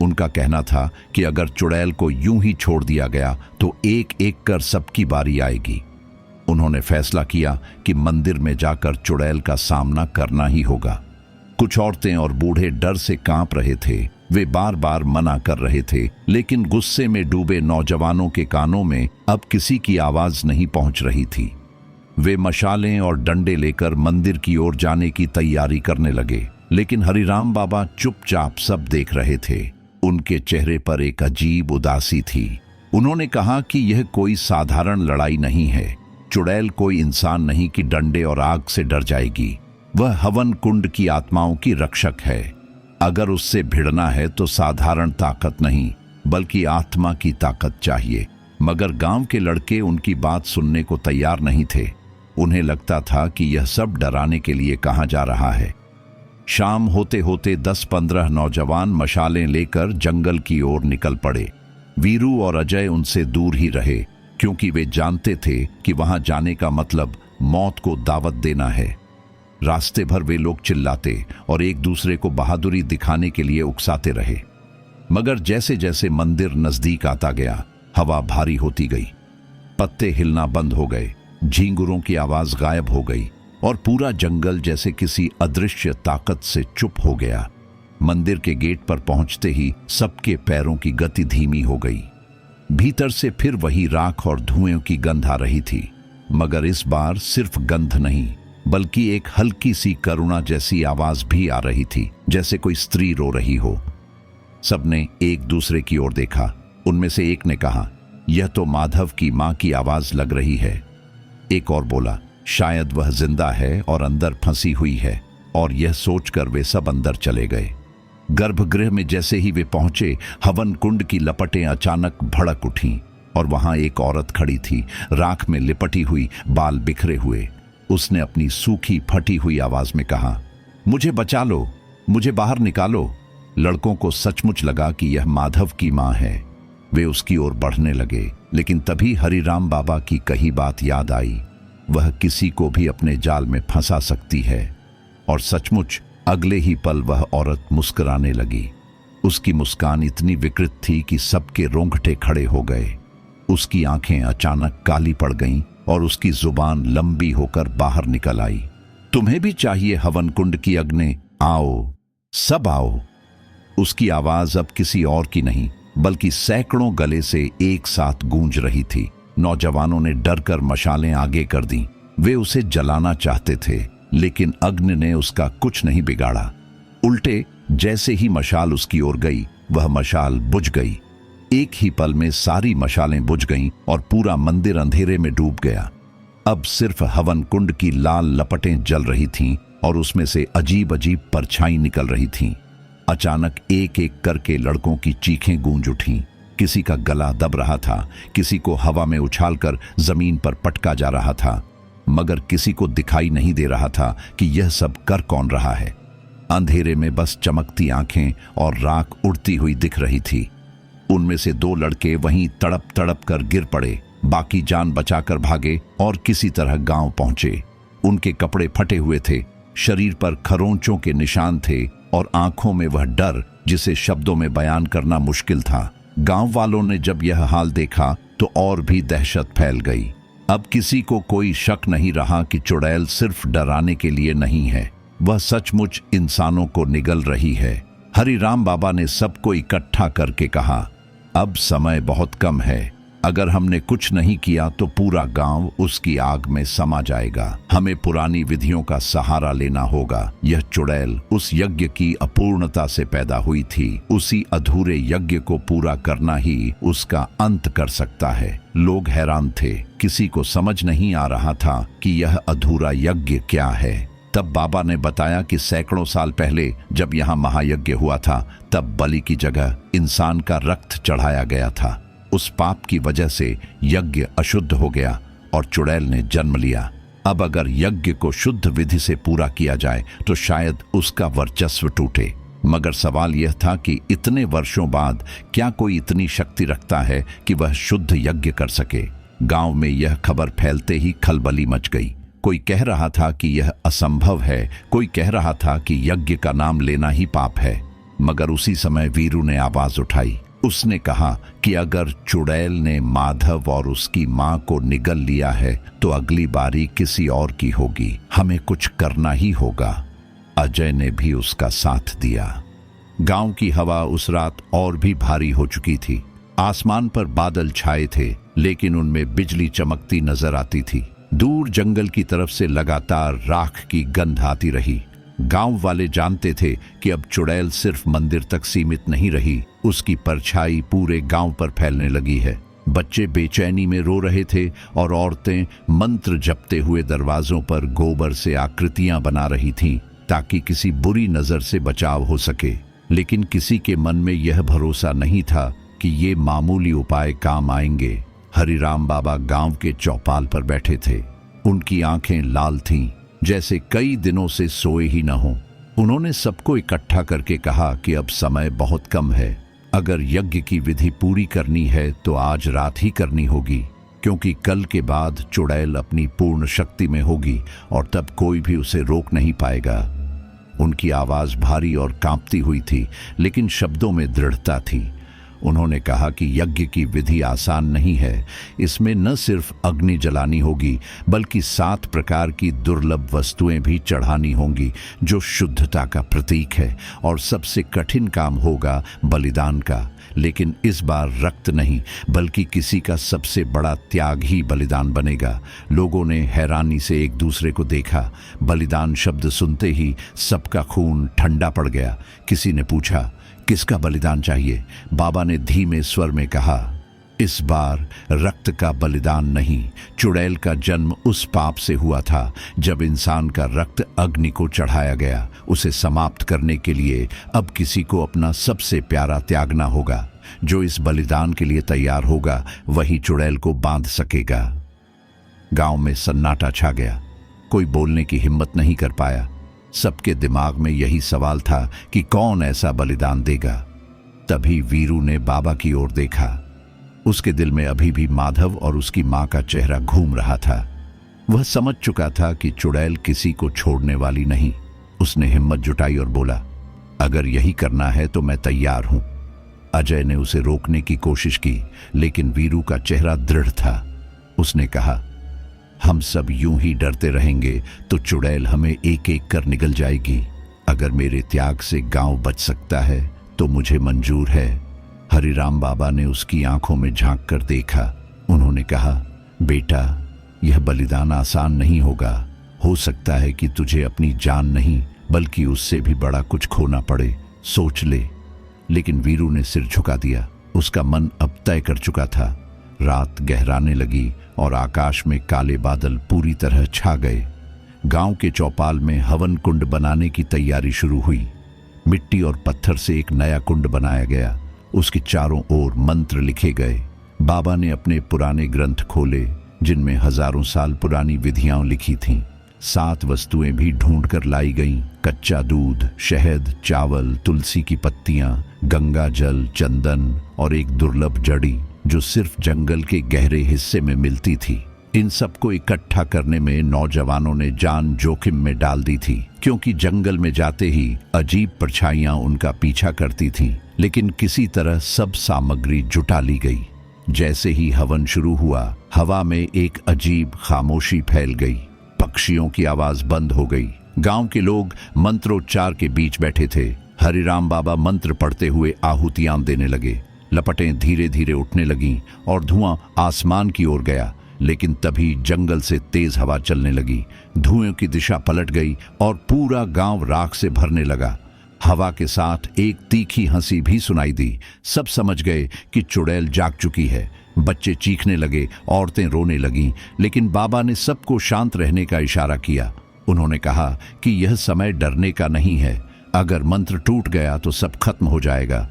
उनका कहना था कि अगर चुड़ैल को यूं ही छोड़ दिया गया तो एक एक कर सबकी बारी आएगी। उन्होंने फैसला किया कि मंदिर में जाकर चुड़ैल का सामना करना ही होगा। कुछ औरतें और बूढ़े डर से कांप रहे थे। वे बार बार मना कर रहे थे, लेकिन गुस्से में डूबे नौजवानों के कानों में अब किसी की आवाज नहीं पहुंच रही थी। वे मशालें और डंडे लेकर मंदिर की ओर जाने की तैयारी करने लगे, लेकिन हरिराम बाबा चुपचाप सब देख रहे थे। उनके चेहरे पर एक अजीब उदासी थी। उन्होंने कहा कि यह कोई साधारण लड़ाई नहीं है। चुड़ैल कोई इंसान नहीं कि डंडे और आग से डर जाएगी। वह हवन कुंड की आत्माओं की रक्षक है। अगर उससे भिड़ना है तो साधारण ताकत नहीं, बल्कि आत्मा की ताकत चाहिए। मगर गांव के लड़के उनकी बात सुनने को तैयार नहीं थे। उन्हें लगता था कि यह सब डराने के लिए कहा जा रहा है। शाम होते होते 10-15 नौजवान मशालें लेकर जंगल की ओर निकल पड़े। वीरू और अजय उनसे दूर ही रहे, क्योंकि वे जानते थे कि वहां जाने का मतलब मौत को दावत देना है। रास्ते भर वे लोग चिल्लाते और एक दूसरे को बहादुरी दिखाने के लिए उकसाते रहे। मगर जैसे जैसे मंदिर नजदीक आता गया, हवा भारी होती गई। पत्ते हिलना बंद हो गए, झींगुरों की आवाज गायब हो गई और पूरा जंगल जैसे किसी अदृश्य ताकत से चुप हो गया। मंदिर के गेट पर पहुंचते ही सबके पैरों की गति धीमी हो गई। भीतर से फिर वही राख और धुएं की गंध आ रही थी, मगर इस बार सिर्फ गंध नहीं, बल्कि एक हल्की सी करुणा जैसी आवाज भी आ रही थी, जैसे कोई स्त्री रो रही हो। सबने एक दूसरे की ओर देखा। उनमें से एक ने कहा, यह तो माधव की मां की आवाज लग रही है। एक और बोला, शायद वह जिंदा है और अंदर फंसी हुई है। और यह सोचकर वे सब अंदर चले गए। गर्भगृह में जैसे ही वे पहुंचे, हवन कुंड की लपटें अचानक भड़क उठीं और वहां एक औरत खड़ी थी, राख में लिपटी हुई, बाल बिखरे हुए। उसने अपनी सूखी फटी हुई आवाज में कहा, मुझे बचा लो, मुझे बाहर निकालो। लड़कों को सचमुच लगा कि यह माधव की मां है। वे उसकी ओर बढ़ने लगे, लेकिन तभी हरिराम बाबा की कही बात याद आई, वह किसी को भी अपने जाल में फंसा सकती है। और सचमुच अगले ही पल वह औरत मुस्कुराने लगी। उसकी मुस्कान इतनी विकृत थी कि सबके रोंगटे खड़े हो गए। उसकी आंखें अचानक काली पड़ गईं और उसकी जुबान लंबी होकर बाहर निकल आई। तुम्हें भी चाहिए हवन कुंड की अग्नि? आओ, सब आओ। उसकी आवाज अब किसी और की नहीं, बल्कि सैकड़ों गले से एक साथ गूंज रही थी। नौजवानों ने डरकर मशालें आगे कर दी। वे उसे जलाना चाहते थे, लेकिन अग्नि ने उसका कुछ नहीं बिगाड़ा। उल्टे जैसे ही मशाल उसकी ओर गई, वह मशाल बुझ गई। एक ही पल में सारी मशालें बुझ गईं और पूरा मंदिर अंधेरे में डूब गया। अब सिर्फ हवन कुंड की लाल लपटें जल रही थीं और उसमें से अजीब अजीब परछाई निकल रही थीं। अचानक एक एक करके लड़कों की चीखें गूंज उठीं। किसी का गला दब रहा था, किसी को हवा में उछालकर जमीन पर पटका जा रहा था, मगर किसी को दिखाई नहीं दे रहा था कि यह सब कर कौन रहा है। अंधेरे में बस चमकती आंखें और राख उड़ती हुई दिख रही थी। उनमें से 2 लड़के वहीं तड़प तड़प कर गिर पड़े, बाकी जान बचाकर भागे और किसी तरह गांव पहुंचे। उनके कपड़े फटे हुए थे, शरीर पर खरोंचों के निशान थे और आंखों में वह डर जिसे शब्दों में बयान करना मुश्किल था। गांव वालों ने जब यह हाल देखा तो और भी दहशत फैल गई। अब किसी को कोई शक नहीं रहा कि चुड़ैल सिर्फ डराने के लिए नहीं है, वह सचमुच इंसानों को निगल रही है। हरिराम बाबा ने सबको इकट्ठा करके कहा, अब समय बहुत कम है, अगर हमने कुछ नहीं किया तो पूरा गांव उसकी आग में समा जाएगा। हमें पुरानी विधियों का सहारा लेना होगा। यह चुड़ैल उस यज्ञ की अपूर्णता से पैदा हुई थी, उसी अधूरे यज्ञ को पूरा करना ही उसका अंत कर सकता है। लोग हैरान थे, किसी को समझ नहीं आ रहा था कि यह अधूरा यज्ञ क्या है। तब बाबा ने बताया कि सैकड़ों साल पहले जब यहाँ महायज्ञ हुआ था, तब बलि की जगह इंसान का रक्त चढ़ाया गया था। उस पाप की वजह से यज्ञ अशुद्ध हो गया और चुड़ैल ने जन्म लिया। अब अगर यज्ञ को शुद्ध विधि से पूरा किया जाए तो शायद उसका वर्चस्व टूटे। मगर सवाल यह था कि इतने वर्षों बाद क्या कोई इतनी शक्ति रखता है कि वह शुद्ध यज्ञ कर सके। गांव में यह खबर फैलते ही खलबली मच गई। कोई कह रहा था कि यह असंभव है, कोई कह रहा था कि यज्ञ का नाम लेना ही पाप है। मगर उसी समय वीरू ने आवाज उठाई। उसने कहा कि अगर चुड़ैल ने माधव और उसकी मां को निगल लिया है तो अगली बारी किसी और की होगी, हमें कुछ करना ही होगा। अजय ने भी उसका साथ दिया। गांव की हवा उस रात और भी भारी हो चुकी थी। आसमान पर बादल छाए थे, लेकिन उनमें बिजली चमकती नजर आती थी। दूर जंगल की तरफ से लगातार राख की गंध आती रही। गांव वाले जानते थे कि अब चुड़ैल सिर्फ मंदिर तक सीमित नहीं रही, उसकी परछाई पूरे गांव पर फैलने लगी है। बच्चे बेचैनी में रो रहे थे और औरतें मंत्र जपते हुए दरवाजों पर गोबर से आकृतियां बना रही थीं ताकि किसी बुरी नजर से बचाव हो सके। लेकिन किसी के मन में यह भरोसा नहीं था कि ये मामूली उपाय काम आएंगे। हरिराम बाबा गांव के चौपाल पर बैठे थे। उनकी आंखें लाल थीं, जैसे कई दिनों से सोए ही न हों। उन्होंने सबको इकट्ठा करके कहा कि अब समय बहुत कम है। अगर यज्ञ की विधि पूरी करनी है तो आज रात ही करनी होगी, क्योंकि कल के बाद चुड़ैल अपनी पूर्ण शक्ति में होगी और तब कोई भी उसे रोक नहीं पाएगा। उनकी आवाज भारी और कांपती हुई थी, लेकिन शब्दों में दृढ़ता थी। उन्होंने कहा कि यज्ञ की विधि आसान नहीं है। इसमें न सिर्फ अग्नि जलानी होगी, बल्कि 7 प्रकार की दुर्लभ वस्तुएं भी चढ़ानी होंगी, जो शुद्धता का प्रतीक है। और सबसे कठिन काम होगा बलिदान का। लेकिन इस बार रक्त नहीं, बल्कि किसी का सबसे बड़ा त्याग ही बलिदान बनेगा। लोगों ने हैरानी से एक दूसरे को देखा। बलिदान शब्द सुनते ही सबका खून ठंडा पड़ गया। किसी ने पूछा, किसका बलिदान चाहिए? बाबा ने धीमे स्वर में कहा, इस बार रक्त का बलिदान नहीं। चुड़ैल का जन्म उस पाप से हुआ था जब इंसान का रक्त अग्नि को चढ़ाया गया। उसे समाप्त करने के लिए अब किसी को अपना सबसे प्यारा त्यागना होगा। जो इस बलिदान के लिए तैयार होगा वही चुड़ैल को बांध सकेगा। गांव में सन्नाटा छा गया। कोई बोलने की हिम्मत नहीं कर पाया। सबके दिमाग में यही सवाल था कि कौन ऐसा बलिदान देगा। तभी वीरू ने बाबा की ओर देखा। उसके दिल में अभी भी माधव और उसकी मां का चेहरा घूम रहा था। वह समझ चुका था कि चुड़ैल किसी को छोड़ने वाली नहीं। उसने हिम्मत जुटाई और बोला, अगर यही करना है तो मैं तैयार हूं। अजय ने उसे रोकने की कोशिश की, लेकिन वीरू का चेहरा दृढ़ था। उसने कहा, हम सब यूं ही डरते रहेंगे तो चुड़ैल हमें एक एक कर निगल जाएगी। अगर मेरे त्याग से गांव बच सकता है तो मुझे मंजूर है। हरिराम बाबा ने उसकी आंखों में झांक कर देखा। उन्होंने कहा, बेटा, यह बलिदान आसान नहीं होगा। हो सकता है कि तुझे अपनी जान नहीं बल्कि उससे भी बड़ा कुछ खोना पड़े। सोच ले। लेकिन वीरू ने सिर झुका दिया। उसका मन अब तय कर चुका था। रात गहराने लगी और आकाश में काले बादल पूरी तरह छा गए। गांव के चौपाल में हवन कुंड बनाने की तैयारी शुरू हुई। मिट्टी और पत्थर से एक नया कुंड बनाया गया। उसके चारों ओर मंत्र लिखे गए। बाबा ने अपने पुराने ग्रंथ खोले, जिनमें हजारों साल पुरानी विधियां लिखी थीं। 7 वस्तुएं भी ढूंढ कर लाई गईं। कच्चा दूध, शहद, चावल, तुलसी की पत्तियां, गंगा जल, चंदन और एक दुर्लभ जड़ी जो सिर्फ जंगल के गहरे हिस्से में मिलती थी। इन सबको इकट्ठा करने में नौजवानों ने जान जोखिम में डाल दी थी, क्योंकि जंगल में जाते ही अजीब परछाइयां उनका पीछा करती थीं। लेकिन किसी तरह सब सामग्री जुटा ली गई। जैसे ही हवन शुरू हुआ, हवा में एक अजीब खामोशी फैल गई। पक्षियों की आवाज बंद हो गई। गांव के लोग मंत्रोच्चार के बीच बैठे थे। हरिराम बाबा मंत्र पढ़ते हुए आहुतियां देने लगे। लपटें धीरे धीरे उठने लगीं और धुआं आसमान की ओर गया। लेकिन तभी जंगल से तेज हवा चलने लगी। धुएं की दिशा पलट गई और पूरा गांव राख से भरने लगा। हवा के साथ एक तीखी हंसी भी सुनाई दी। सब समझ गए कि चुड़ैल जाग चुकी है। बच्चे चीखने लगे, औरतें रोने लगीं, लेकिन बाबा ने सबको शांत रहने का इशारा किया। उन्होंने कहा कि यह समय डरने का नहीं है। अगर मंत्र टूट गया तो सब खत्म हो जाएगा।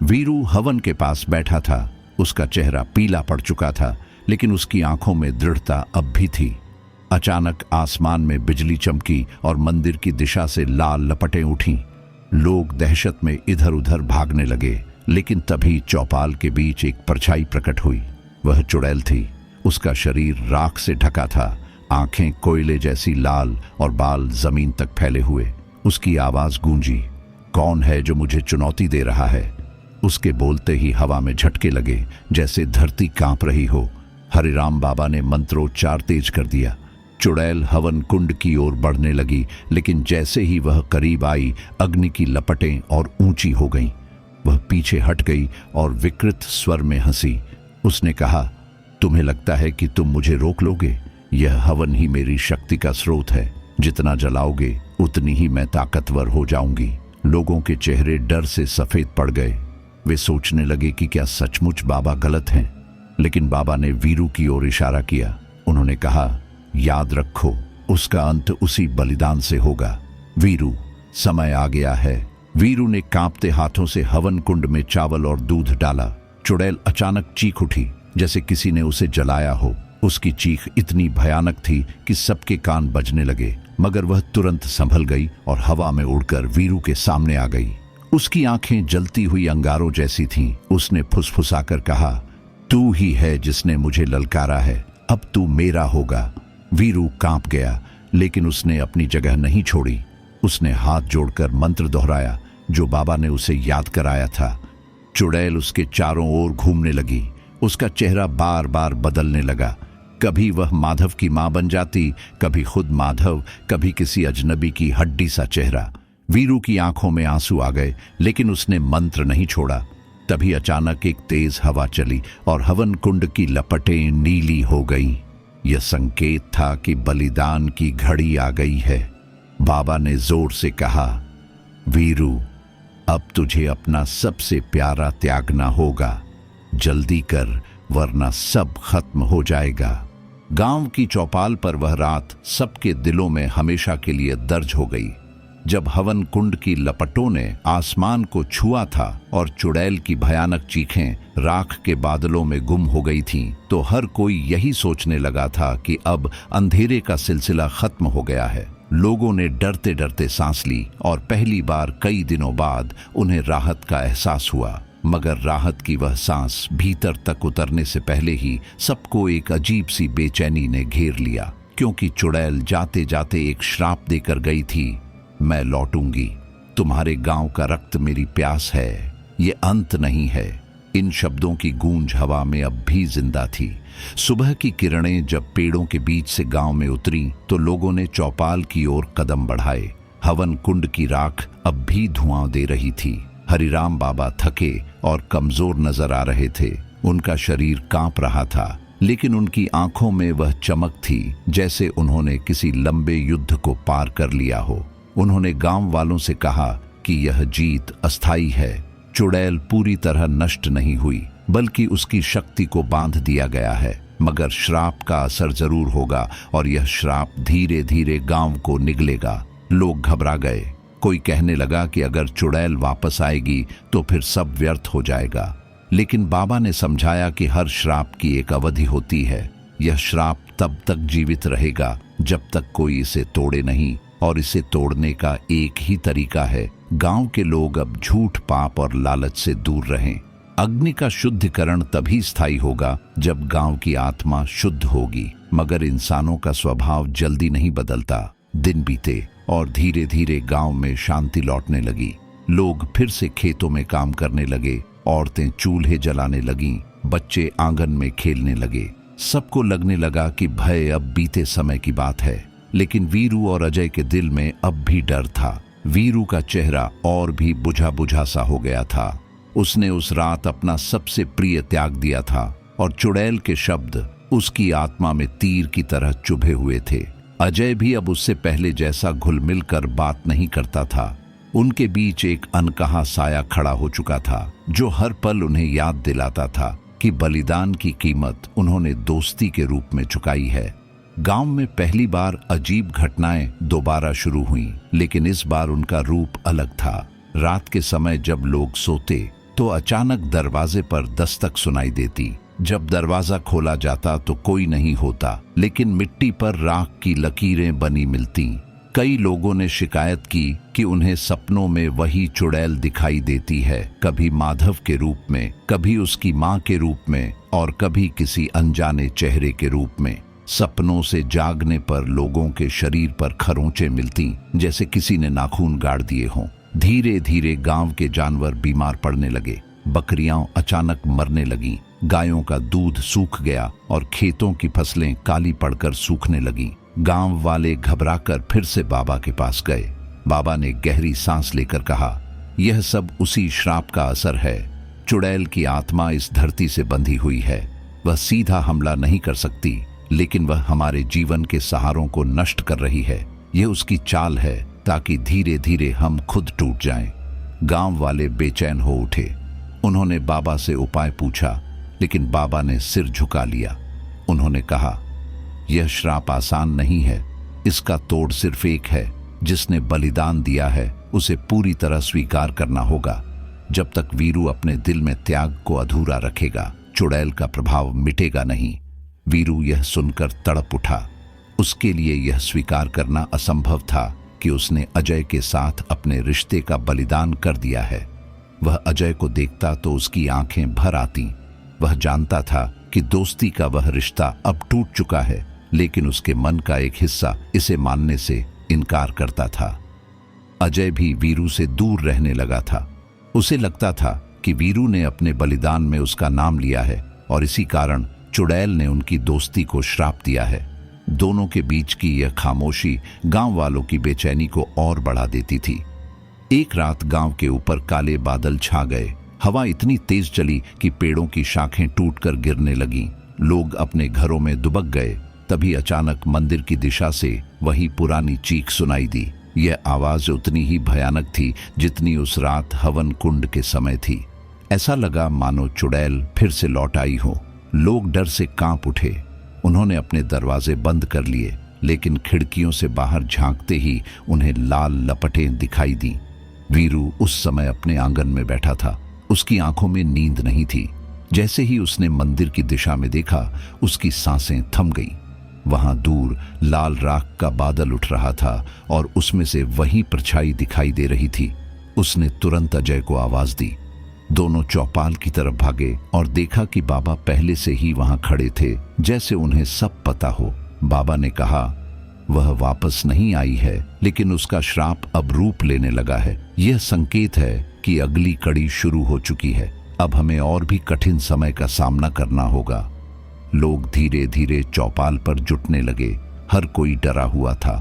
वीरू हवन के पास बैठा था। उसका चेहरा पीला पड़ चुका था, लेकिन उसकी आंखों में दृढ़ता अब भी थी। अचानक आसमान में बिजली चमकी और मंदिर की दिशा से लाल लपटें उठीं। लोग दहशत में इधर उधर भागने लगे, लेकिन तभी चौपाल के बीच एक परछाई प्रकट हुई। वह चुड़ैल थी। उसका शरीर राख से ढका था, आंखें कोयले जैसी लाल और बाल जमीन तक फैले हुए। उसकी आवाज गूंजी, कौन है जो मुझे चुनौती दे रहा है? उसके बोलते ही हवा में झटके लगे, जैसे धरती कांप रही हो। हरिराम बाबा ने मंत्रोच्चार तेज कर दिया। चुड़ैल हवन कुंड की ओर बढ़ने लगी, लेकिन जैसे ही वह करीब आई, अग्नि की लपटें और ऊंची हो गईं। वह पीछे हट गई और विकृत स्वर में हंसी। उसने कहा, तुम्हें लगता है कि तुम मुझे रोक लोगे? यह हवन ही मेरी शक्ति का स्रोत है। जितना जलाओगे उतनी ही मैं ताकतवर हो जाऊंगी। लोगों के चेहरे डर से सफेद पड़ गए। वे सोचने लगे कि क्या सचमुच बाबा गलत हैं। लेकिन बाबा ने वीरू की ओर इशारा किया। उन्होंने कहा, याद रखो, उसका अंत उसी बलिदान से होगा। वीरू, समय आ गया है। वीरू ने कांपते हाथों से हवन कुंड में चावल और दूध डाला। चुड़ैल अचानक चीख उठी, जैसे किसी ने उसे जलाया हो। उसकी चीख इतनी भयानक थी कि सबके कान बजने लगे, मगर वह तुरंत संभल गई और हवा में उड़कर वीरू के सामने आ गई। उसकी आंखें जलती हुई अंगारों जैसी थीं। उसने फुसफुसाकर कहा, तू ही है जिसने मुझे ललकारा है, अब तू मेरा होगा। वीरू कांप गया, लेकिन उसने अपनी जगह नहीं छोड़ी। उसने हाथ जोड़कर मंत्र दोहराया जो बाबा ने उसे याद कराया था। चुड़ैल उसके चारों ओर घूमने लगी। उसका चेहरा बार बार बदलने लगा। कभी वह माधव की मां बन जाती, कभी खुद माधव, कभी किसी अजनबी की हड्डी सा चेहरा। वीरू की आंखों में आंसू आ गए, लेकिन उसने मंत्र नहीं छोड़ा। तभी अचानक एक तेज हवा चली और हवन कुंड की लपटें नीली हो गईं। यह संकेत था कि बलिदान की घड़ी आ गई है। बाबा ने जोर से कहा, वीरू, अब तुझे अपना सबसे प्यारा त्यागना होगा। जल्दी कर, वरना सब खत्म हो जाएगा। गांव की चौपाल पर वह रात सबके दिलों में हमेशा के लिए दर्ज हो गई। जब हवन कुंड की लपटों ने आसमान को छुआ था और चुड़ैल की भयानक चीखें राख के बादलों में गुम हो गई थीं, तो हर कोई यही सोचने लगा था कि अब अंधेरे का सिलसिला खत्म हो गया है। लोगों ने डरते डरते सांस ली और पहली बार कई दिनों बाद उन्हें राहत का एहसास हुआ। मगर राहत की वह सांस भीतर तक उतरने से पहले ही सबको एक अजीब सी बेचैनी ने घेर लिया, क्योंकि चुड़ैल जाते जाते एक श्राप देकर गई थी, मैं लौटूंगी, तुम्हारे गांव का रक्त मेरी प्यास है, ये अंत नहीं है। इन शब्दों की गूंज हवा में अब भी जिंदा थी। सुबह की किरणें जब पेड़ों के बीच से गांव में उतरी तो लोगों ने चौपाल की ओर कदम बढ़ाए। हवन कुंड की राख अब भी धुआं दे रही थी। हरिराम बाबा थके और कमजोर नजर आ रहे थे। उनका शरीर कांप रहा था, लेकिन उनकी आंखों में वह चमक थी जैसे उन्होंने किसी लंबे युद्ध को पार कर लिया हो। उन्होंने गांव वालों से कहा कि यह जीत अस्थायी है। चुड़ैल पूरी तरह नष्ट नहीं हुई, बल्कि उसकी शक्ति को बांध दिया गया है। मगर श्राप का असर जरूर होगा और यह श्राप धीरे धीरे गांव को निगलेगा। लोग घबरा गए। कोई कहने लगा कि अगर चुड़ैल वापस आएगी तो फिर सब व्यर्थ हो जाएगा। लेकिन बाबा ने समझाया कि हर श्राप की एक अवधि होती है। यह श्राप तब तक जीवित रहेगा जब तक कोई इसे तोड़े नहीं, और इसे तोड़ने का एक ही तरीका है, गांव के लोग अब झूठ, पाप और लालच से दूर रहें। अग्नि का शुद्धिकरण तभी स्थायी होगा जब गांव की आत्मा शुद्ध होगी, मगर इंसानों का स्वभाव जल्दी नहीं बदलता। दिन बीते और धीरे धीरे गांव में शांति लौटने लगी। लोग फिर से खेतों में काम करने लगे, औरतें चूल्हे जलाने लगीं, बच्चे आंगन में खेलने लगे। सबको लगने लगा कि भय अब बीते समय की बात है, लेकिन वीरू और अजय के दिल में अब भी डर था। वीरू का चेहरा और भी बुझा बुझा सा हो गया था। उसने उस रात अपना सबसे प्रिय त्याग दिया था और चुड़ैल के शब्द उसकी आत्मा में तीर की तरह चुभे हुए थे। अजय भी अब उससे पहले जैसा घुल मिल कर बात नहीं करता था। उनके बीच एक अनकहा साया खड़ा हो चुका था, जो हर पल उन्हें याद दिलाता था कि बलिदान की कीमत उन्होंने दोस्ती के रूप में चुकाई है। गांव में पहली बार अजीब घटनाएं दोबारा शुरू हुईं, लेकिन इस बार उनका रूप अलग था। रात के समय जब लोग सोते तो अचानक दरवाजे पर दस्तक सुनाई देती। जब दरवाजा खोला जाता तो कोई नहीं होता, लेकिन मिट्टी पर राख की लकीरें बनी मिलती। कई लोगों ने शिकायत की कि उन्हें सपनों में वही चुड़ैल दिखाई देती है, कभी माधव के रूप में, कभी उसकी मां के रूप में और कभी किसी अनजाने चेहरे के रूप में। सपनों से जागने पर लोगों के शरीर पर खरोंचें मिलती, जैसे किसी ने नाखून गाड़ दिए हों। धीरे धीरे गांव के जानवर बीमार पड़ने लगे। बकरियां अचानक मरने लगीं, गायों का दूध सूख गया और खेतों की फसलें काली पड़कर सूखने लगीं। गांव वाले घबराकर फिर से बाबा के पास गए। बाबा ने गहरी सांस लेकर कहा, यह सब उसी श्राप का असर है। चुड़ैल की आत्मा इस धरती से बंधी हुई है। वह सीधा हमला नहीं कर सकती, लेकिन वह हमारे जीवन के सहारों को नष्ट कर रही है। यह उसकी चाल है ताकि धीरे धीरे हम खुद टूट जाएं। गांव वाले बेचैन हो उठे। उन्होंने बाबा से उपाय पूछा, लेकिन बाबा ने सिर झुका लिया। उन्होंने कहा, यह श्राप आसान नहीं है। इसका तोड़ सिर्फ एक है, जिसने बलिदान दिया है उसे पूरी तरह स्वीकार करना होगा। जब तक वीरू अपने दिल में त्याग को अधूरा रखेगा, चुड़ैल का प्रभाव मिटेगा नहीं। वीरू यह सुनकर तड़प उठा। उसके लिए यह स्वीकार करना असंभव था कि उसने अजय के साथ अपने रिश्ते का बलिदान कर दिया है। वह अजय को देखता तो उसकी आंखें भर आती। वह जानता था कि दोस्ती का वह रिश्ता अब टूट चुका है, लेकिन उसके मन का एक हिस्सा इसे मानने से इनकार करता था। अजय भी वीरू से दूर रहने लगा था। उसे लगता था कि वीरू ने अपने बलिदान में उसका नाम लिया है और इसी कारण चुड़ैल ने उनकी दोस्ती को श्राप दिया है। दोनों के बीच की यह खामोशी गांव वालों की बेचैनी को और बढ़ा देती थी। एक रात गांव के ऊपर काले बादल छा गए। हवा इतनी तेज चली कि पेड़ों की शाखें टूटकर गिरने लगीं। लोग अपने घरों में दुबक गए। तभी अचानक मंदिर की दिशा से वही पुरानी चीख सुनाई दी। यह आवाज उतनी ही भयानक थी जितनी उस रात हवन कुंड के समय थी। ऐसा लगा मानो चुड़ैल फिर से लौट आई हो। लोग डर से कांप उठे। उन्होंने अपने दरवाजे बंद कर लिए, लेकिन खिड़कियों से बाहर झांकते ही उन्हें लाल लपटें दिखाई दी। वीरू उस समय अपने आंगन में बैठा था। उसकी आंखों में नींद नहीं थी। जैसे ही उसने मंदिर की दिशा में देखा, उसकी सांसें थम गईं। वहां दूर लाल राख का बादल उठ रहा था और उसमें से वही परछाई दिखाई दे रही थी। उसने तुरंत अजय को आवाज दी। दोनों चौपाल की तरफ भागे और देखा कि बाबा पहले से ही वहां खड़े थे, जैसे उन्हें सब पता हो। बाबा ने कहा, वह वापस नहीं आई है, लेकिन उसका श्राप अब रूप लेने लगा है। यह संकेत है कि अगली कड़ी शुरू हो चुकी है। अब हमें और भी कठिन समय का सामना करना होगा। लोग धीरे धीरे चौपाल पर जुटने लगे। हर कोई डरा हुआ था।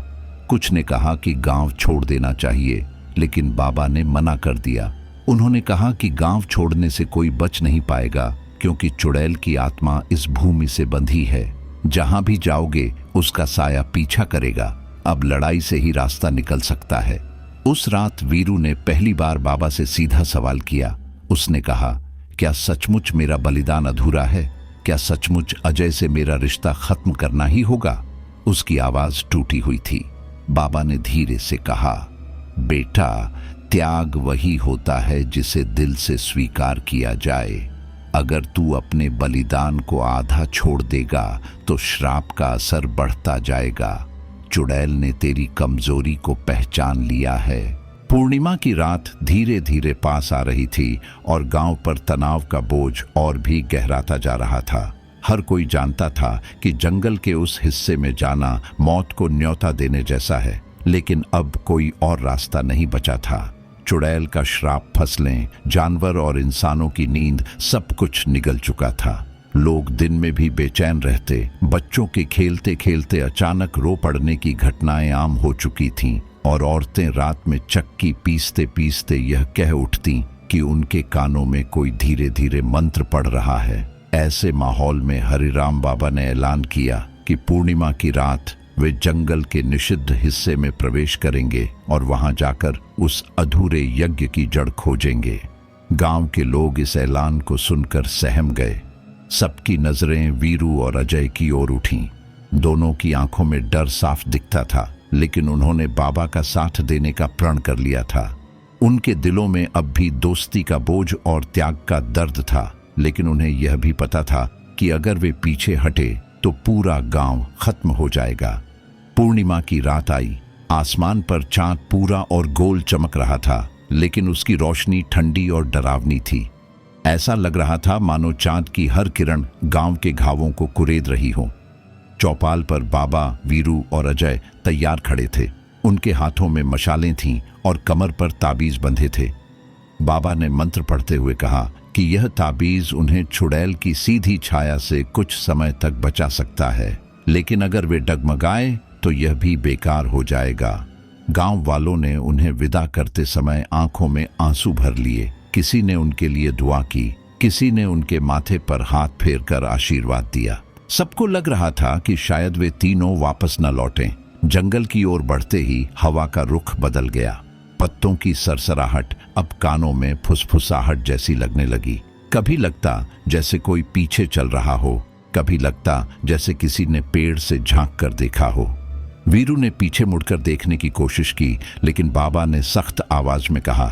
कुछ ने कहा कि गांव छोड़ देना चाहिए, लेकिन बाबा ने मना कर दिया। उन्होंने कहा कि गांव छोड़ने से कोई बच नहीं पाएगा, क्योंकि चुड़ैल की आत्मा इस भूमि से बंधी है। जहां भी जाओगे उसका साया पीछा करेगा। अब लड़ाई से ही रास्ता निकल सकता है। उस रात वीरू ने पहली बार बाबा से सीधा सवाल किया। उसने कहा, क्या सचमुच मेरा बलिदान अधूरा है? क्या सचमुच अजय से मेरा रिश्ता खत्म करना ही होगा? उसकी आवाज टूटी हुई थी। बाबा ने धीरे से कहा, बेटा, त्याग वही होता है जिसे दिल से स्वीकार किया जाए। अगर तू अपने बलिदान को आधा छोड़ देगा तो श्राप का असर बढ़ता जाएगा। चुड़ैल ने तेरी कमजोरी को पहचान लिया है। पूर्णिमा की रात धीरे धीरे पास आ रही थी और गांव पर तनाव का बोझ और भी गहराता जा रहा था। हर कोई जानता था कि जंगल के उस हिस्से में जाना मौत को न्योता देने जैसा है, लेकिन अब कोई और रास्ता नहीं बचा था। चुड़ैल का श्राप, फसलें, जानवर और इंसानों की नींद, सब कुछ निगल चुका था। लोग दिन में भी बेचैन रहते। बच्चों के खेलते खेलते अचानक रो पड़ने की घटनाएं आम हो चुकी थीं और औरतें रात में चक्की पीसते पीसते यह कह उठती कि उनके कानों में कोई धीरे धीरे मंत्र पढ़ रहा है। ऐसे माहौल में हरिराम बाबा ने ऐलान किया कि पूर्णिमा की रात वे जंगल के निषिद्ध हिस्से में प्रवेश करेंगे और वहां जाकर उस अधूरे यज्ञ की जड़ खोजेंगे। गांव के लोग इस ऐलान को सुनकर सहम गए। सबकी नजरें वीरू और अजय की ओर उठीं। दोनों की आंखों में डर साफ दिखता था, लेकिन उन्होंने बाबा का साथ देने का प्रण कर लिया था। उनके दिलों में अब भी दोस्ती का बोझ और त्याग का दर्द था, लेकिन उन्हें यह भी पता था कि अगर वे पीछे हटे तो पूरा गांव खत्म हो जाएगा। पूर्णिमा की रात आई। आसमान पर चांद पूरा और गोल चमक रहा था, लेकिन उसकी रोशनी ठंडी और डरावनी थी। ऐसा लग रहा था मानो चांद की हर किरण गांव के घावों को कुरेद रही हो। चौपाल पर बाबा, वीरू और अजय तैयार खड़े थे। उनके हाथों में मशालें थीं और कमर पर ताबीज बंधे थे। बाबा ने मंत्र पढ़ते हुए कहा कि यह ताबीज उन्हें चुड़ैल की सीधी छाया से कुछ समय तक बचा सकता है, लेकिन अगर वे डगमगाए तो यह भी बेकार हो जाएगा। गांव वालों ने उन्हें विदा करते समय आंखों में आंसू भर लिए। किसी ने उनके लिए दुआ की, किसी ने उनके माथे पर हाथ फेरकर आशीर्वाद दिया। सबको लग रहा था कि शायद वे तीनों वापस न लौटें। जंगल की ओर बढ़ते ही हवा का रुख बदल गया। पत्तों की सरसराहट अब कानों में फुसफुसाहट जैसी लगने लगी। कभी लगता जैसे कोई पीछे चल रहा हो, कभी लगता जैसे किसी ने पेड़ से झांक कर देखा हो। वीरू ने पीछे मुड़कर देखने की कोशिश की, लेकिन बाबा ने सख्त आवाज में कहा,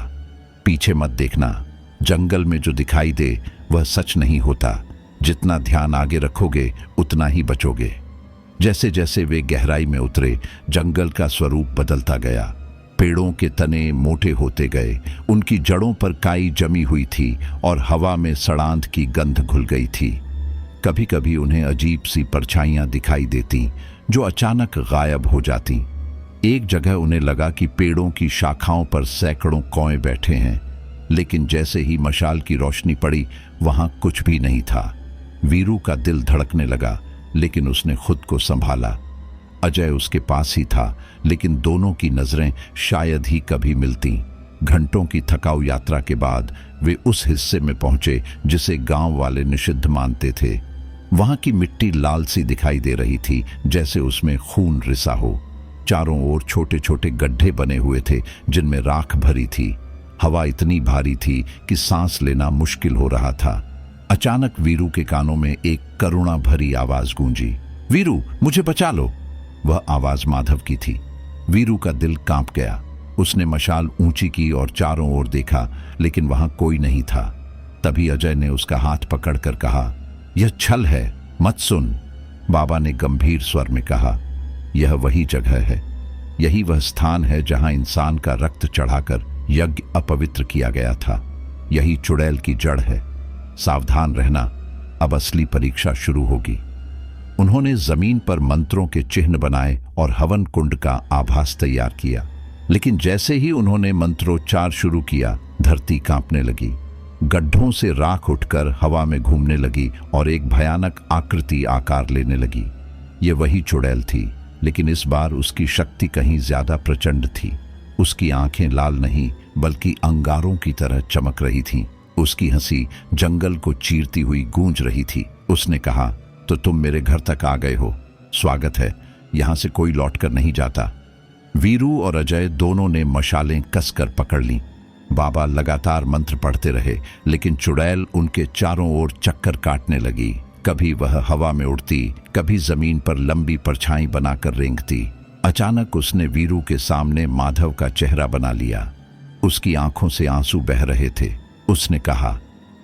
पीछे मत देखना। जंगल में जो दिखाई दे वह सच नहीं होता। जितना ध्यान आगे रखोगे उतना ही बचोगे। जैसे जैसे वे गहराई में उतरे, जंगल का स्वरूप बदलता गया। पेड़ों के तने मोटे होते गए, उनकी जड़ों पर काई जमी हुई थी और हवा में सड़ांध की गंध घुल गई थी। कभी कभी उन्हें अजीब सी परछाइयां दिखाई देती जो अचानक गायब हो जाती। एक जगह उन्हें लगा कि पेड़ों की शाखाओं पर सैकड़ों कौए बैठे हैं, लेकिन जैसे ही मशाल की रोशनी पड़ी वहां कुछ भी नहीं था। वीरू का दिल धड़कने लगा, लेकिन उसने खुद को संभाला। अजय उसके पास ही था, लेकिन दोनों की नजरें शायद ही कभी मिलती। घंटों की थकाऊ यात्रा के बाद वे उस हिस्से में पहुंचे जिसे गांव वाले निषिद्ध मानते थे। वहां की मिट्टी लाल सी दिखाई दे रही थी, जैसे उसमें खून रिसा हो। चारों ओर छोटे छोटे गड्ढे बने हुए थे जिनमें राख भरी थी। हवा इतनी भारी थी कि सांस लेना मुश्किल हो रहा था। अचानक वीरू के कानों में एक करुणा भरी आवाज गूंजी, वीरू, मुझे बचा लो। वह आवाज माधव की थी। वीरू का दिल कांप गया। उसने मशाल ऊंची की और चारों ओर देखा, लेकिन वहां कोई नहीं था। तभी अजय ने उसका हाथ पकड़कर कहा, यह छल है, मत सुन। बाबा ने गंभीर स्वर में कहा, यह वही जगह है, यही वह स्थान है जहां इंसान का रक्त चढ़ाकर यज्ञ अपवित्र किया गया था। यही चुड़ैल की जड़ है। सावधान रहना, अब असली परीक्षा शुरू होगी। उन्होंने जमीन पर मंत्रों के चिन्ह बनाए और हवन कुंड का आभास तैयार किया, लेकिन जैसे ही उन्होंने मंत्रोच्चार शुरू किया, धरती कांपने लगी। गड्ढों से राख उठकर हवा में घूमने लगी और एक भयानक आकृति आकार लेने लगी। ये वही चुड़ैल थी, लेकिन इस बार उसकी शक्ति कहीं ज्यादा प्रचंड थी। उसकी आंखें लाल नहीं बल्कि अंगारों की तरह चमक रही थीं। उसकी हंसी जंगल को चीरती हुई गूंज रही थी। उसने कहा, तो तुम मेरे घर तक आ गए हो, स्वागत है, यहां से कोई लौटकर नहीं जाता। वीरू और अजय दोनों ने मशालें कसकर पकड़ लीं। बाबा लगातार मंत्र पढ़ते रहे, लेकिन चुड़ैल उनके चारों ओर चक्कर काटने लगी। कभी वह हवा में उड़ती, कभी जमीन पर लंबी परछाई बनाकर रेंगती। अचानक उसने वीरू के सामने माधव का चेहरा बना लिया। उसकी आंखों से आंसू बह रहे थे। उसने कहा,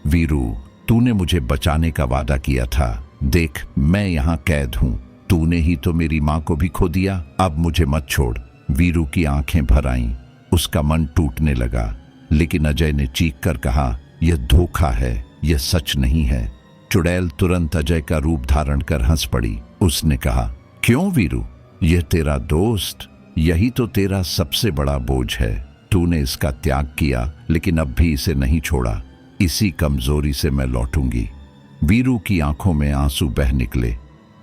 वीरू, तूने मुझे बचाने का वादा किया था। देख, मैं यहाँ कैद हूँ। तूने ही तो मेरी माँ को भी खो दिया, अब मुझे मत छोड़। वीरू की आंखें भर आईं। उसका मन टूटने लगा, लेकिन अजय ने चीख कर कहा, यह धोखा है, यह सच नहीं है। चुड़ैल तुरंत अजय का रूप धारण कर हंस पड़ी। उसने कहा, क्यों वीरू, यह तेरा दोस्त, यही तो तेरा सबसे बड़ा बोझ है। तूने इसका त्याग किया, लेकिन अब भी इसे नहीं छोड़ा। इसी कमजोरी से मैं लौटूंगी। वीरू की आंखों में आंसू बह निकले।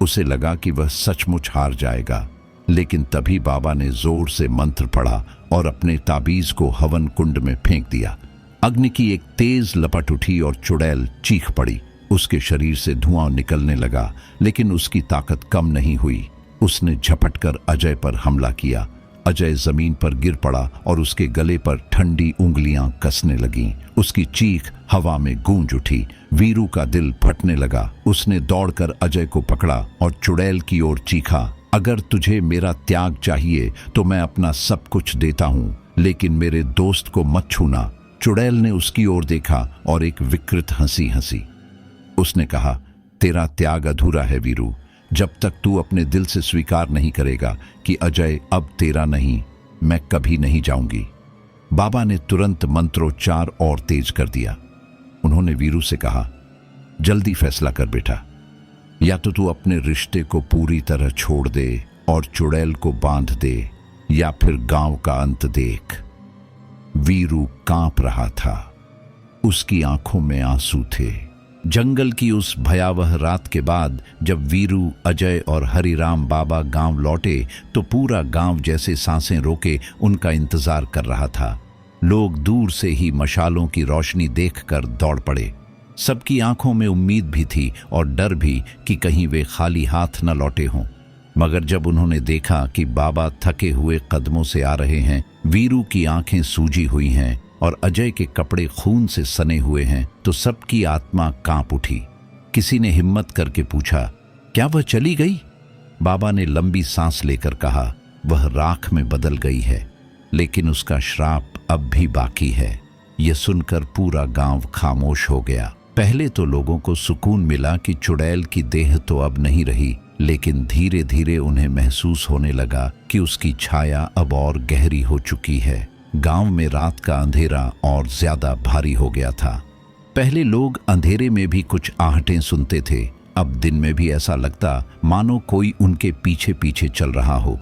उसे लगा कि वह सचमुच हार जाएगा, लेकिन तभी बाबा ने जोर से मंत्र पढ़ा और अपने ताबीज को हवन कुंड में फेंक दिया। अग्नि की एक तेज लपट उठी और चुड़ैल चीख पड़ी। उसके शरीर से धुआं निकलने लगा, लेकिन उसकी ताकत कम नहीं हुई। उसने झपटकर अजय पर हमला किया। अजय जमीन पर गिर पड़ा और उसके गले पर ठंडी उंगलियां कसने लगीं। उसकी चीख हवा में गूंज उठी। वीरू का दिल फटने लगा। उसने दौड़कर अजय को पकड़ा और चुड़ैल की ओर चीखा, अगर तुझे मेरा त्याग चाहिए तो मैं अपना सब कुछ देता हूं, लेकिन मेरे दोस्त को मत छूना। चुड़ैल ने उसकी ओर देखा और एक विकृत हंसी हंसी। उसने कहा, तेरा त्याग अधूरा है वीरू। जब तक तू अपने दिल से स्वीकार नहीं करेगा कि अजय अब तेरा नहीं, मैं कभी नहीं जाऊंगी। बाबा ने तुरंत मंत्रोच्चार और तेज कर दिया। उन्होंने वीरू से कहा, जल्दी फैसला कर बेटा, या तो तू अपने रिश्ते को पूरी तरह छोड़ दे और चुड़ैल को बांध दे, या फिर गांव का अंत देख। वीरू कांप रहा था। उसकी आंखों में आंसू थे। जंगल की उस भयावह रात के बाद जब वीरू, अजय और हरिराम बाबा गांव लौटे तो पूरा गांव जैसे सांसें रोके उनका इंतजार कर रहा था। लोग दूर से ही मशालों की रोशनी देखकर दौड़ पड़े। सबकी आंखों में उम्मीद भी थी और डर भी कि कहीं वे खाली हाथ न लौटे हों। मगर जब उन्होंने देखा कि बाबा थके हुए कदमों से आ रहे हैं, वीरू की आंखें सूजी हुई हैं और अजय के कपड़े खून से सने हुए हैं, तो सबकी आत्मा कांप उठी। किसी ने हिम्मत करके पूछा, क्या वह चली गई? बाबा ने लंबी सांस लेकर कहा, वह राख में बदल गई है, लेकिन उसका श्राप अब भी बाकी है। यह सुनकर पूरा गांव खामोश हो गया। पहले तो लोगों को सुकून मिला कि चुड़ैल की देह तो अब नहीं रही, लेकिन धीरे धीरे उन्हें महसूस होने लगा कि उसकी छाया अब और गहरी हो चुकी है। गांव में रात का अंधेरा और ज्यादा भारी हो गया था। पहले लोग अंधेरे में भी कुछ आहटें सुनते थे, अब दिन में भी ऐसा लगता मानो कोई उनके पीछे पीछे चल रहा हो।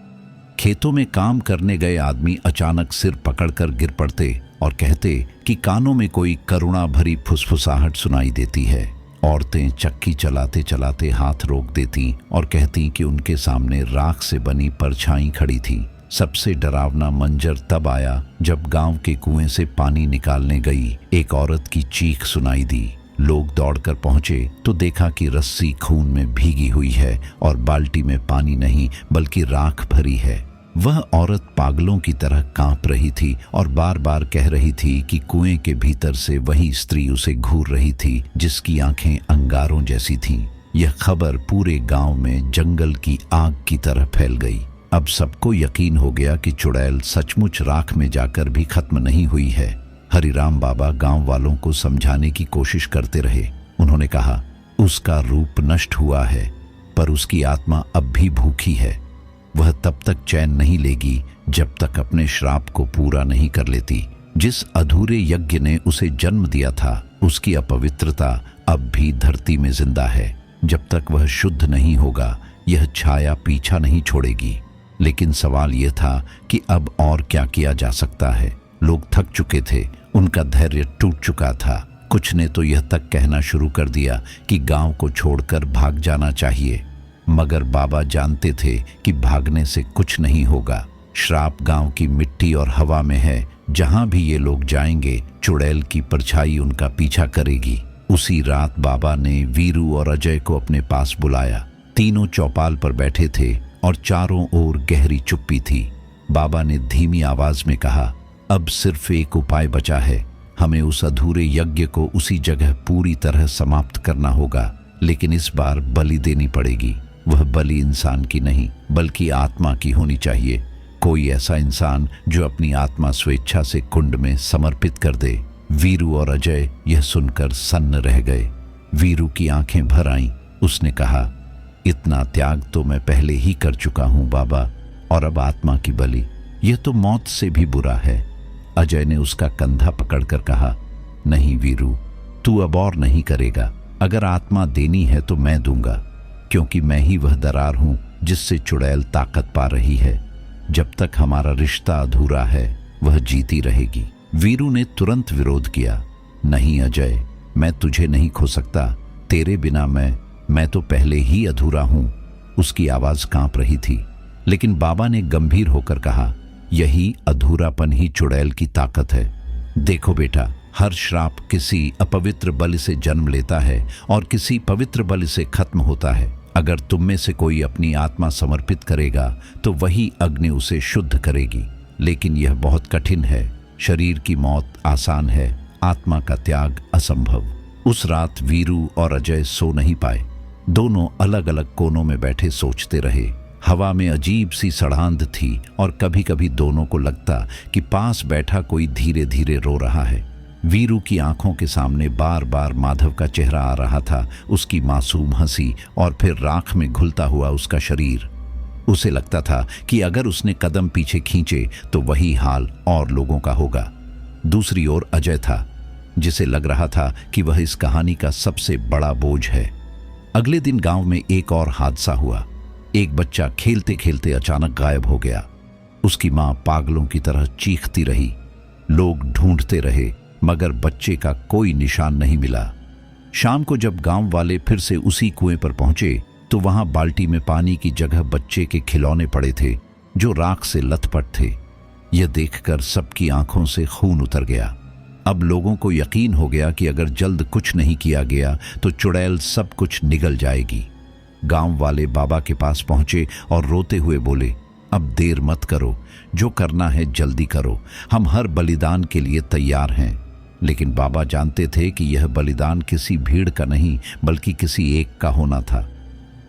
खेतों में काम करने गए आदमी अचानक सिर पकड़कर गिर पड़ते और कहते कि कानों में कोई करुणा भरी फुसफुसाहट सुनाई देती है। औरतें चक्की चलाते चलाते हाथ रोक देती और कहती कि उनके सामने राख से बनी परछाई खड़ी थी। सबसे डरावना मंजर तब आया जब गांव के कुएं से पानी निकालने गई एक औरत की चीख सुनाई दी। लोग दौड़कर पहुंचे तो देखा कि रस्सी खून में भीगी हुई है और बाल्टी में पानी नहीं बल्कि राख भरी है। वह औरत पागलों की तरह कांप रही थी और बार बार कह रही थी कि कुएं के भीतर से वही स्त्री उसे घूर रही थी जिसकी आंखें अंगारों जैसी थीं। यह खबर पूरे गांव में जंगल की आग की तरह फैल गई। अब सबको यकीन हो गया कि चुड़ैल सचमुच राख में जाकर भी खत्म नहीं हुई है। हरिराम बाबा गांव वालों को समझाने की कोशिश करते रहे। उन्होंने कहा, उसका रूप नष्ट हुआ है, पर उसकी आत्मा अब भी भूखी है। वह तब तक चैन नहीं लेगी जब तक अपने श्राप को पूरा नहीं कर लेती। जिस अधूरे यज्ञ ने उसे जन्म दिया था, उसकी अपवित्रता अब भी धरती में जिंदा है। जब तक वह शुद्ध नहीं होगा, यह छाया पीछा नहीं छोड़ेगी। लेकिन सवाल यह था कि अब और क्या किया जा सकता है। लोग थक चुके थे, उनका धैर्य टूट चुका था। कुछ ने तो यह तक कहना शुरू कर दिया कि गांव को छोड़कर भाग जाना चाहिए, मगर बाबा जानते थे कि भागने से कुछ नहीं होगा। श्राप गांव की मिट्टी और हवा में है। जहां भी ये लोग जाएंगे, चुड़ैल की परछाई उनका पीछा करेगी। उसी रात बाबा ने वीरू और अजय को अपने पास बुलाया। तीनों चौपाल पर बैठे थे और चारों ओर गहरी चुप्पी थी। बाबा ने धीमी आवाज में कहा, अब सिर्फ एक उपाय बचा है। हमें उस अधूरे यज्ञ को उसी जगह पूरी तरह समाप्त करना होगा, लेकिन इस बार बलि देनी पड़ेगी। वह बलि इंसान की नहीं बल्कि आत्मा की होनी चाहिए। कोई ऐसा इंसान जो अपनी आत्मा स्वेच्छा से कुंड में समर्पित कर दे। वीरू और अजय यह सुनकर सन्न रह गए। वीरू की आंखें भर आईं। उसने कहा, इतना त्याग तो मैं पहले ही कर चुका हूं बाबा, और अब आत्मा की बलि, यह तो मौत से भी बुरा है। अजय ने उसका कंधा पकड़कर कहा, नहीं वीरू, तू अब और नहीं करेगा। अगर आत्मा देनी है तो मैं दूंगा, क्योंकि मैं ही वह दरार हूं जिससे चुड़ैल ताकत पा रही है। जब तक हमारा रिश्ता अधूरा है वह जीती रहेगी। वीरू ने तुरंत विरोध किया, नहीं अजय, मैं तुझे नहीं खो सकता। तेरे बिना मैं तो पहले ही अधूरा हूं। उसकी आवाज कांप रही थी, लेकिन बाबा ने गंभीर होकर कहा, यही अधूरापन ही चुड़ैल की ताकत है। देखो बेटा, हर श्राप किसी अपवित्र बलि से जन्म लेता है और किसी पवित्र बलि से खत्म होता है। अगर तुम में से कोई अपनी आत्मा समर्पित करेगा तो वही अग्नि उसे शुद्ध करेगी, लेकिन यह बहुत कठिन है। शरीर की मौत आसान है, आत्मा का त्याग असंभव। उस रात वीरू और अजय सो नहीं पाए। दोनों अलग अलग कोनों में बैठे सोचते रहे। हवा में अजीब सी सड़ांध थी और कभी कभी दोनों को लगता कि पास बैठा कोई धीरे धीरे रो रहा है। वीरू की आंखों के सामने बार बार माधव का चेहरा आ रहा था, उसकी मासूम हंसी और फिर राख में घुलता हुआ उसका शरीर। उसे लगता था कि अगर उसने कदम पीछे खींचे तो वही हाल और लोगों का होगा। दूसरी ओर अजय था, जिसे लग रहा था कि वह इस कहानी का सबसे बड़ा बोझ है। अगले दिन गांव में एक और हादसा हुआ। एक बच्चा खेलते खेलते अचानक गायब हो गया। उसकी मां पागलों की तरह चीखती रही। लोग ढूंढते रहे, मगर बच्चे का कोई निशान नहीं मिला। शाम को जब गांव वाले फिर से उसी कुएं पर पहुंचे तो वहां बाल्टी में पानी की जगह बच्चे के खिलौने पड़े थे, जो राख से लथपथ थे। यह देखकर सबकी आंखों से खून उतर गया। अब लोगों को यकीन हो गया कि अगर जल्द कुछ नहीं किया गया तो चुड़ैल सब कुछ निगल जाएगी। गांव वाले बाबा के पास पहुंचे और रोते हुए बोले, अब देर मत करो, जो करना है जल्दी करो, हम हर बलिदान के लिए तैयार हैं। लेकिन बाबा जानते थे कि यह बलिदान किसी भीड़ का नहीं बल्कि किसी एक का होना था।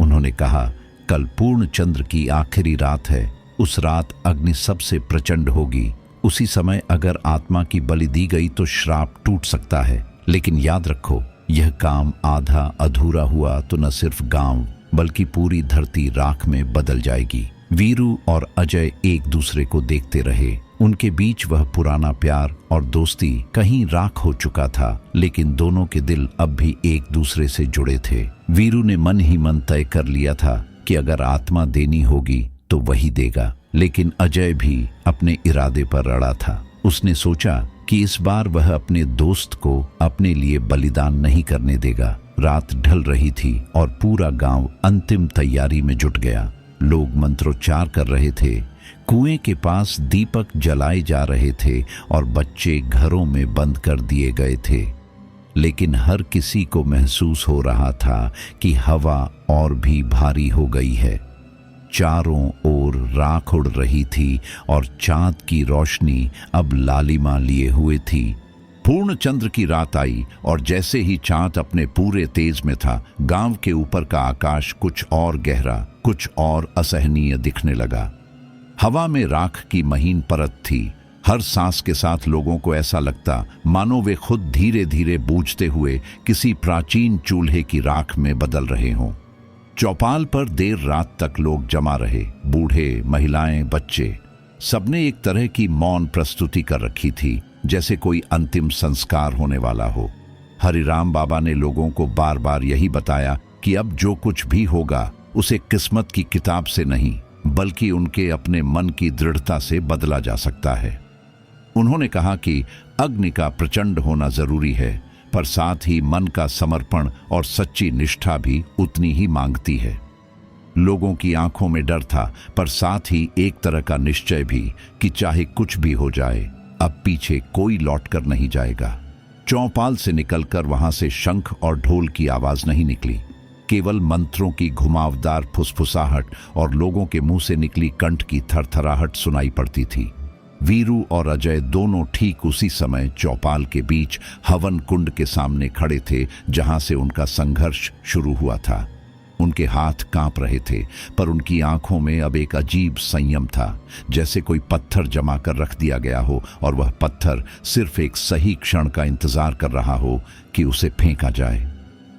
उन्होंने कहा, कल पूर्ण चंद्र की आखिरी रात है, उस रात अग्नि सबसे प्रचंड होगी। उसी समय अगर आत्मा की बलि दी गई तो श्राप टूट सकता है। लेकिन याद रखो, यह काम आधा अधूरा हुआ तो न सिर्फ गांव बल्कि पूरी धरती राख में बदल जाएगी। वीरू और अजय एक दूसरे को देखते रहे। उनके बीच वह पुराना प्यार और दोस्ती कहीं राख हो चुका था, लेकिन दोनों के दिल अब भी एक दूसरे से जुड़े थे। वीरू ने मन ही मन तय कर लिया था कि अगर आत्मा देनी होगी तो वही देगा, लेकिन अजय भी अपने इरादे पर अड़ा था। उसने सोचा कि इस बार वह अपने दोस्त को अपने लिए बलिदान नहीं करने देगा। रात ढल रही थी और पूरा गांव अंतिम तैयारी में जुट गया। लोग मंत्रोच्चार कर रहे थे, कुएं के पास दीपक जलाए जा रहे थे और बच्चे घरों में बंद कर दिए गए थे। लेकिन हर किसी को महसूस हो रहा था कि हवा और भी भारी हो गई है। चारों ओर राख उड़ रही थी और चांद की रोशनी अब लालिमा लिए हुए थी। पूर्ण चंद्र की रात आई और जैसे ही चांद अपने पूरे तेज में था, गांव के ऊपर का आकाश कुछ और गहरा, कुछ और असहनीय दिखने लगा। हवा में राख की महीन परत थी। हर सांस के साथ लोगों को ऐसा लगता मानो वे खुद धीरे धीरे बूझते हुए किसी प्राचीन चूल्हे की राख में बदल रहे हों। चौपाल पर देर रात तक लोग जमा रहे। बूढ़े, महिलाएं, बच्चे, सबने एक तरह की मौन प्रस्तुति कर रखी थी, जैसे कोई अंतिम संस्कार होने वाला हो। हरिराम बाबा ने लोगों को बार बार यही बताया कि अब जो कुछ भी होगा उसे किस्मत की किताब से नहीं बल्कि उनके अपने मन की दृढ़ता से बदला जा सकता है। उन्होंने कहा कि अग्नि का प्रचंड होना जरूरी है, पर साथ ही मन का समर्पण और सच्ची निष्ठा भी उतनी ही मांगती है। लोगों की आंखों में डर था, पर साथ ही एक तरह का निश्चय भी कि चाहे कुछ भी हो जाए, अब पीछे कोई लौटकर नहीं जाएगा। चौपाल से निकलकर वहां से शंख और ढोल की आवाज नहीं निकली, केवल मंत्रों की घुमावदार फुसफुसाहट और लोगों के मुंह से निकली कंठ की थरथराहट सुनाई पड़ती थी। वीरू और अजय दोनों ठीक उसी समय चौपाल के बीच हवन कुंड के सामने खड़े थे, जहां से उनका संघर्ष शुरू हुआ था। उनके हाथ कांप रहे थे, पर उनकी आंखों में अब एक अजीब संयम था, जैसे कोई पत्थर जमा कर रख दिया गया हो और वह पत्थर सिर्फ एक सही क्षण का इंतजार कर रहा हो कि उसे फेंका जाए।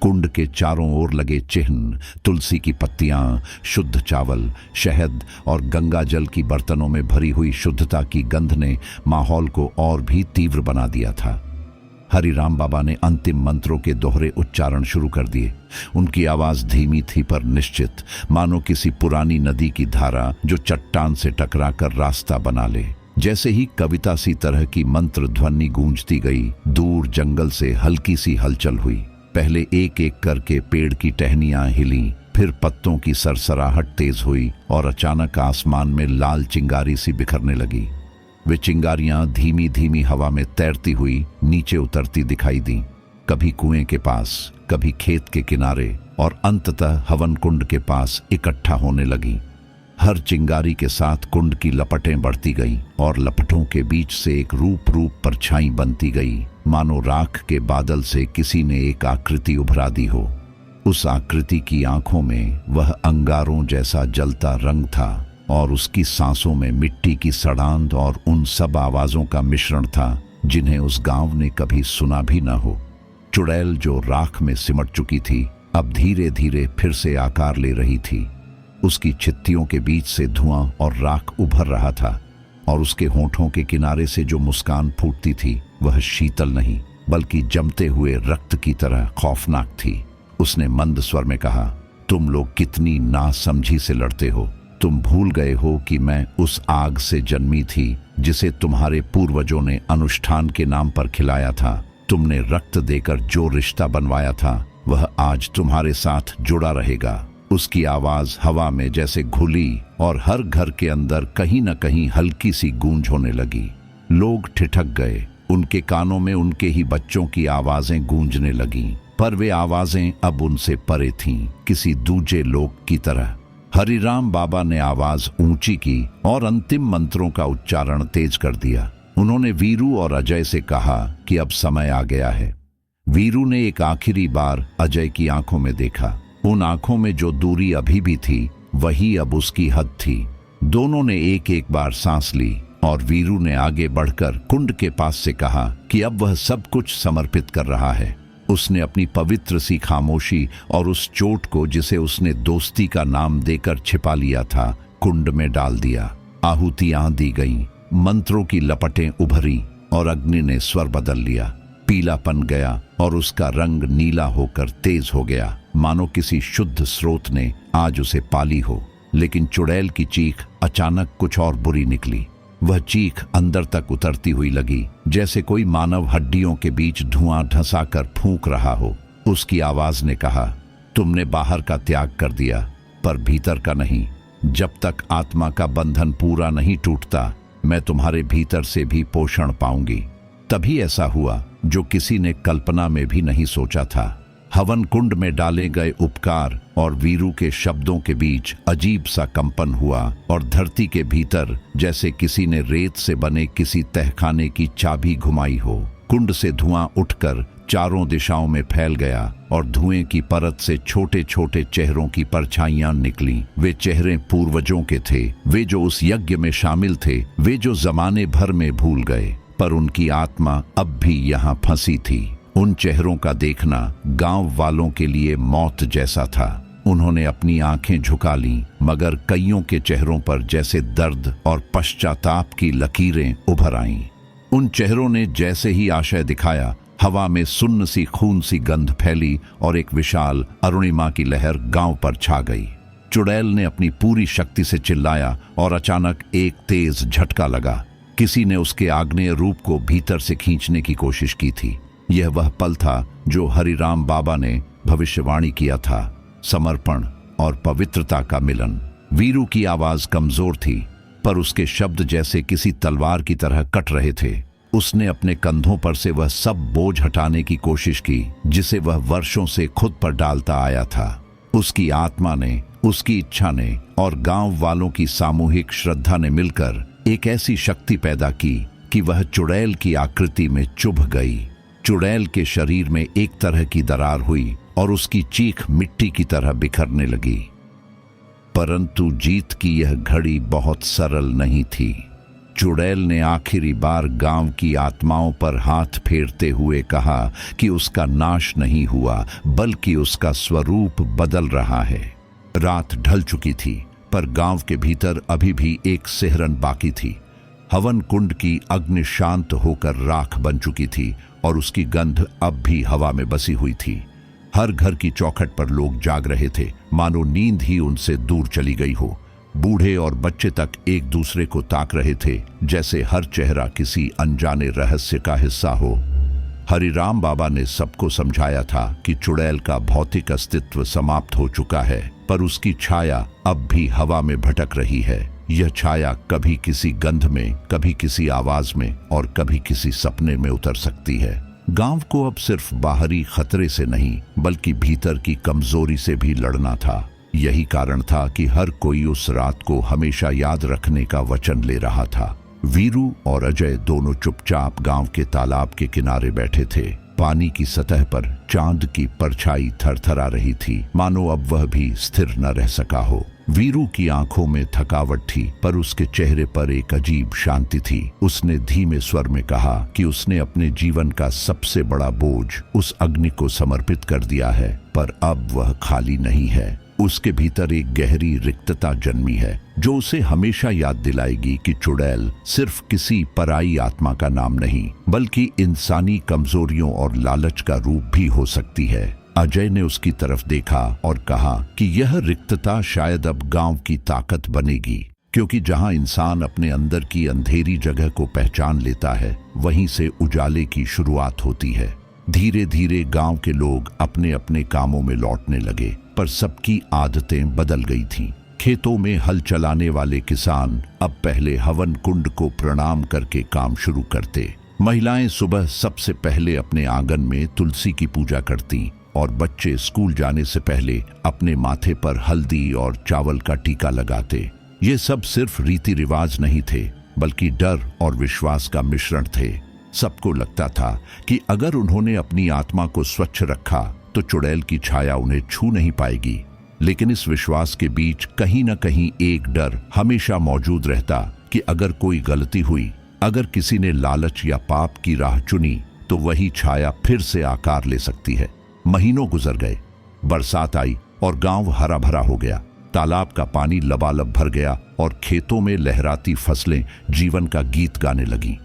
कुंड के चारों ओर लगे चिन्ह, तुलसी की पत्तियां, शुद्ध चावल, शहद और गंगा जल की बर्तनों में भरी हुई शुद्धता की गंध ने माहौल को और भी तीव्र बना दिया था। हरिराम बाबा ने अंतिम मंत्रों के दोहरे उच्चारण शुरू कर दिए। उनकी आवाज धीमी थी पर निश्चित, मानो किसी पुरानी नदी की धारा जो चट्टान से टकराकर रास्ता बना ले। जैसे ही कविता सी तरह की मंत्र ध्वनि गूंजती गई, दूर जंगल से हल्की सी हलचल हुई। पहले एक एक करके पेड़ की टहनियां हिली, फिर पत्तों की सरसराहट तेज हुई और अचानक आसमान में लाल चिंगारी सी बिखरने लगी। वे चिंगारियां धीमी धीमी हवा में तैरती हुई नीचे उतरती दिखाई दी, कभी कुएं के पास, कभी खेत के किनारे और अंततः हवन कुंड के पास इकट्ठा होने लगी। हर चिंगारी के साथ कुंड की लपटें बढ़ती गईं और लपटों के बीच से एक रूप परछाई बनती गई, मानो राख के बादल से किसी ने एक आकृति उभरा दी हो। उस आकृति की आंखों में वह अंगारों जैसा जलता रंग था और उसकी सांसों में मिट्टी की सड़ांध और उन सब आवाजों का मिश्रण था जिन्हें उस गांव ने कभी सुना भी न हो। चुड़ैल जो राख में सिमट चुकी थी, अब धीरे धीरे फिर से आकार ले रही थी। उसकी छित्तियों के बीच से धुआं और राख उभर रहा था और उसके होठों के किनारे से जो मुस्कान फूटती थी वह शीतल नहीं बल्कि जमते हुए रक्त की तरह खौफनाक थी। उसने मंद स्वर में कहा, तुम लोग कितनी नासमझी से लड़ते हो। तुम भूल गए हो कि मैं उस आग से जन्मी थी जिसे तुम्हारे पूर्वजों ने अनुष्ठान के नाम पर खिलाया था। तुमने रक्त देकर जो रिश्ता बनवाया था वह आज तुम्हारे साथ जुड़ा रहेगा। उसकी आवाज हवा में जैसे घुली और हर घर के अंदर कहीं न कहीं हल्की सी गूंज होने लगी। लोग ठिठक गए, उनके कानों में उनके ही बच्चों की आवाजें गूंजने लगीं, पर वे आवाजें अब उनसे परे थीं, किसी दूजे लोक की तरह। हरिराम बाबा ने आवाज ऊंची की और अंतिम मंत्रों का उच्चारण तेज कर दिया। उन्होंने वीरू और अजय से कहा कि अब समय आ गया है। वीरू ने एक आखिरी बार अजय की आंखों में देखा। उन आंखों में जो दूरी अभी भी थी वही अब उसकी हद थी। दोनों ने एक एक बार सांस ली और वीरू ने आगे बढ़कर कुंड के पास से कहा कि अब वह सब कुछ समर्पित कर रहा है। उसने अपनी पवित्र सी खामोशी और उस चोट को जिसे उसने दोस्ती का नाम देकर छिपा लिया था, कुंड में डाल दिया। आहुतियां दी गईं, मंत्रों की लपटें उभरी और अग्नि ने स्वर बदल लिया। पीलापन गया और उसका रंग नीला होकर तेज हो गया, मानो किसी शुद्ध स्रोत ने आज उसे पाली हो। लेकिन चुड़ैल की चीख अचानक कुछ और बुरी निकली। वह चीख अंदर तक उतरती हुई लगी, जैसे कोई मानव हड्डियों के बीच धुआं ढसाकर फूंक रहा हो। उसकी आवाज ने कहा, तुमने बाहर का त्याग कर दिया पर भीतर का नहीं। जब तक आत्मा का बंधन पूरा नहीं टूटता, मैं तुम्हारे भीतर से भी पोषण पाऊंगी। तभी ऐसा हुआ जो किसी ने कल्पना में भी नहीं सोचा था। हवन कुंड में डाले गए उपकार और वीरू के शब्दों के बीच अजीब सा कंपन हुआ और धरती के भीतर जैसे किसी ने रेत से बने किसी तहखाने की चाबी घुमाई हो। कुंड से धुआं उठकर चारों दिशाओं में फैल गया और धुएं की परत से छोटे छोटे चेहरों की परछाइयां निकलीं। वे चेहरे पूर्वजों के थे, वे जो उस यज्ञ में शामिल थे, वे जो जमाने भर में भूल गए, पर उनकी आत्मा अब भी यहाँ फंसी थी। उन चेहरों का देखना गांव वालों के लिए मौत जैसा था। उन्होंने अपनी आंखें झुका लीं, मगर कईयों के चेहरों पर जैसे दर्द और पश्चाताप की लकीरें उभर आईं। उन चेहरों ने जैसे ही आशय दिखाया, हवा में सुन्न सी खून सी गंध फैली और एक विशाल अरुणिमा की लहर गांव पर छा गई। चुड़ैल ने अपनी पूरी शक्ति से चिल्लाया और अचानक एक तेज झटका लगा। किसी ने उसके आग्नेय रूप को भीतर से खींचने की कोशिश की थी। यह वह पल था जो हरिराम बाबा ने भविष्यवाणी किया था, समर्पण और पवित्रता का मिलन। वीरू की आवाज कमजोर थी, पर उसके शब्द जैसे किसी तलवार की तरह कट रहे थे। उसने अपने कंधों पर से वह सब बोझ हटाने की कोशिश की जिसे वह वर्षों से खुद पर डालता आया था। उसकी आत्मा ने, उसकी इच्छा ने और गांव वालों की सामूहिक श्रद्धा ने मिलकर एक ऐसी शक्ति पैदा की कि वह चुड़ैल की आकृति में चुभ गई। चुड़ैल के शरीर में एक तरह की दरार हुई और उसकी चीख मिट्टी की तरह बिखरने लगी। परंतु जीत की यह घड़ी बहुत सरल नहीं थी। चुड़ैल ने आखिरी बार गांव की आत्माओं पर हाथ फेरते हुए कहा कि उसका नाश नहीं हुआ, बल्कि उसका स्वरूप बदल रहा है। रात ढल चुकी थी, पर गांव के भीतर अभी भी एक सिहरन बाकी थी। हवन कुंड की अग्नि शांत होकर राख बन चुकी थी और उसकी गंध अब भी हवा में बसी हुई थी। हर घर की चौखट पर लोग जाग रहे थे, मानो नींद ही उनसे दूर चली गई हो। बूढ़े और बच्चे तक एक दूसरे को ताक रहे थे, जैसे हर चेहरा किसी अनजाने रहस्य का हिस्सा हो। हरिराम बाबा ने सबको समझाया था कि चुड़ैल का भौतिक अस्तित्व समाप्त हो चुका है, पर उसकी छाया अब भी हवा में भटक रही है। यह छाया कभी किसी गंध में, कभी किसी आवाज में और कभी किसी सपने में उतर सकती है। गांव को अब सिर्फ बाहरी खतरे से नहीं, बल्कि भीतर की कमजोरी से भी लड़ना था। यही कारण था कि हर कोई उस रात को हमेशा याद रखने का वचन ले रहा था। वीरू और अजय दोनों चुपचाप गांव के तालाब के किनारे बैठे थे। पानी की सतह पर चांद की परछाई थरथरा रही थी, मानो अब वह भी स्थिर न रह सका हो। वीरू की आंखों में थकावट थी, पर उसके चेहरे पर एक अजीब शांति थी। उसने धीमे स्वर में कहा कि उसने अपने जीवन का सबसे बड़ा बोझ उस अग्नि को समर्पित कर दिया है, पर अब वह खाली नहीं है। उसके भीतर एक गहरी रिक्तता जन्मी है, जो उसे हमेशा याद दिलाएगी कि चुड़ैल सिर्फ किसी पराई आत्मा का नाम नहीं, बल्कि इंसानी कमजोरियों और लालच का रूप भी हो सकती है। अजय ने उसकी तरफ देखा और कहा कि यह रिक्तता शायद अब गांव की ताकत बनेगी, क्योंकि जहां इंसान अपने अंदर की अंधेरी जगह को पहचान लेता है, वहीं से उजाले की शुरुआत होती है। धीरे धीरे गांव के लोग अपने अपने कामों में लौटने लगे, पर सबकी आदतें बदल गई थीं। खेतों में हल चलाने वाले किसान अब पहले हवन कुंड को प्रणाम करके काम शुरू करते। महिलाएं सुबह सबसे पहले अपने आंगन में तुलसी की पूजा करती और बच्चे स्कूल जाने से पहले अपने माथे पर हल्दी और चावल का टीका लगाते। ये सब सिर्फ रीति रिवाज नहीं थे, बल्कि डर और विश्वास का मिश्रण थे। सबको लगता था कि अगर उन्होंने अपनी आत्मा को स्वच्छ रखा तो चुड़ैल की छाया उन्हें छू नहीं पाएगी। लेकिन इस विश्वास के बीच कहीं न कहीं एक डर हमेशा मौजूद रहता कि अगर कोई गलती हुई, अगर किसी ने लालच या पाप की राह चुनी, तो वही छाया फिर से आकार ले सकती है। महीनों गुजर गए, बरसात आई और गांव हरा भरा हो गया। तालाब का पानी लबालब भर गया और खेतों में लहराती फसलें जीवन का गीत गाने लगीं।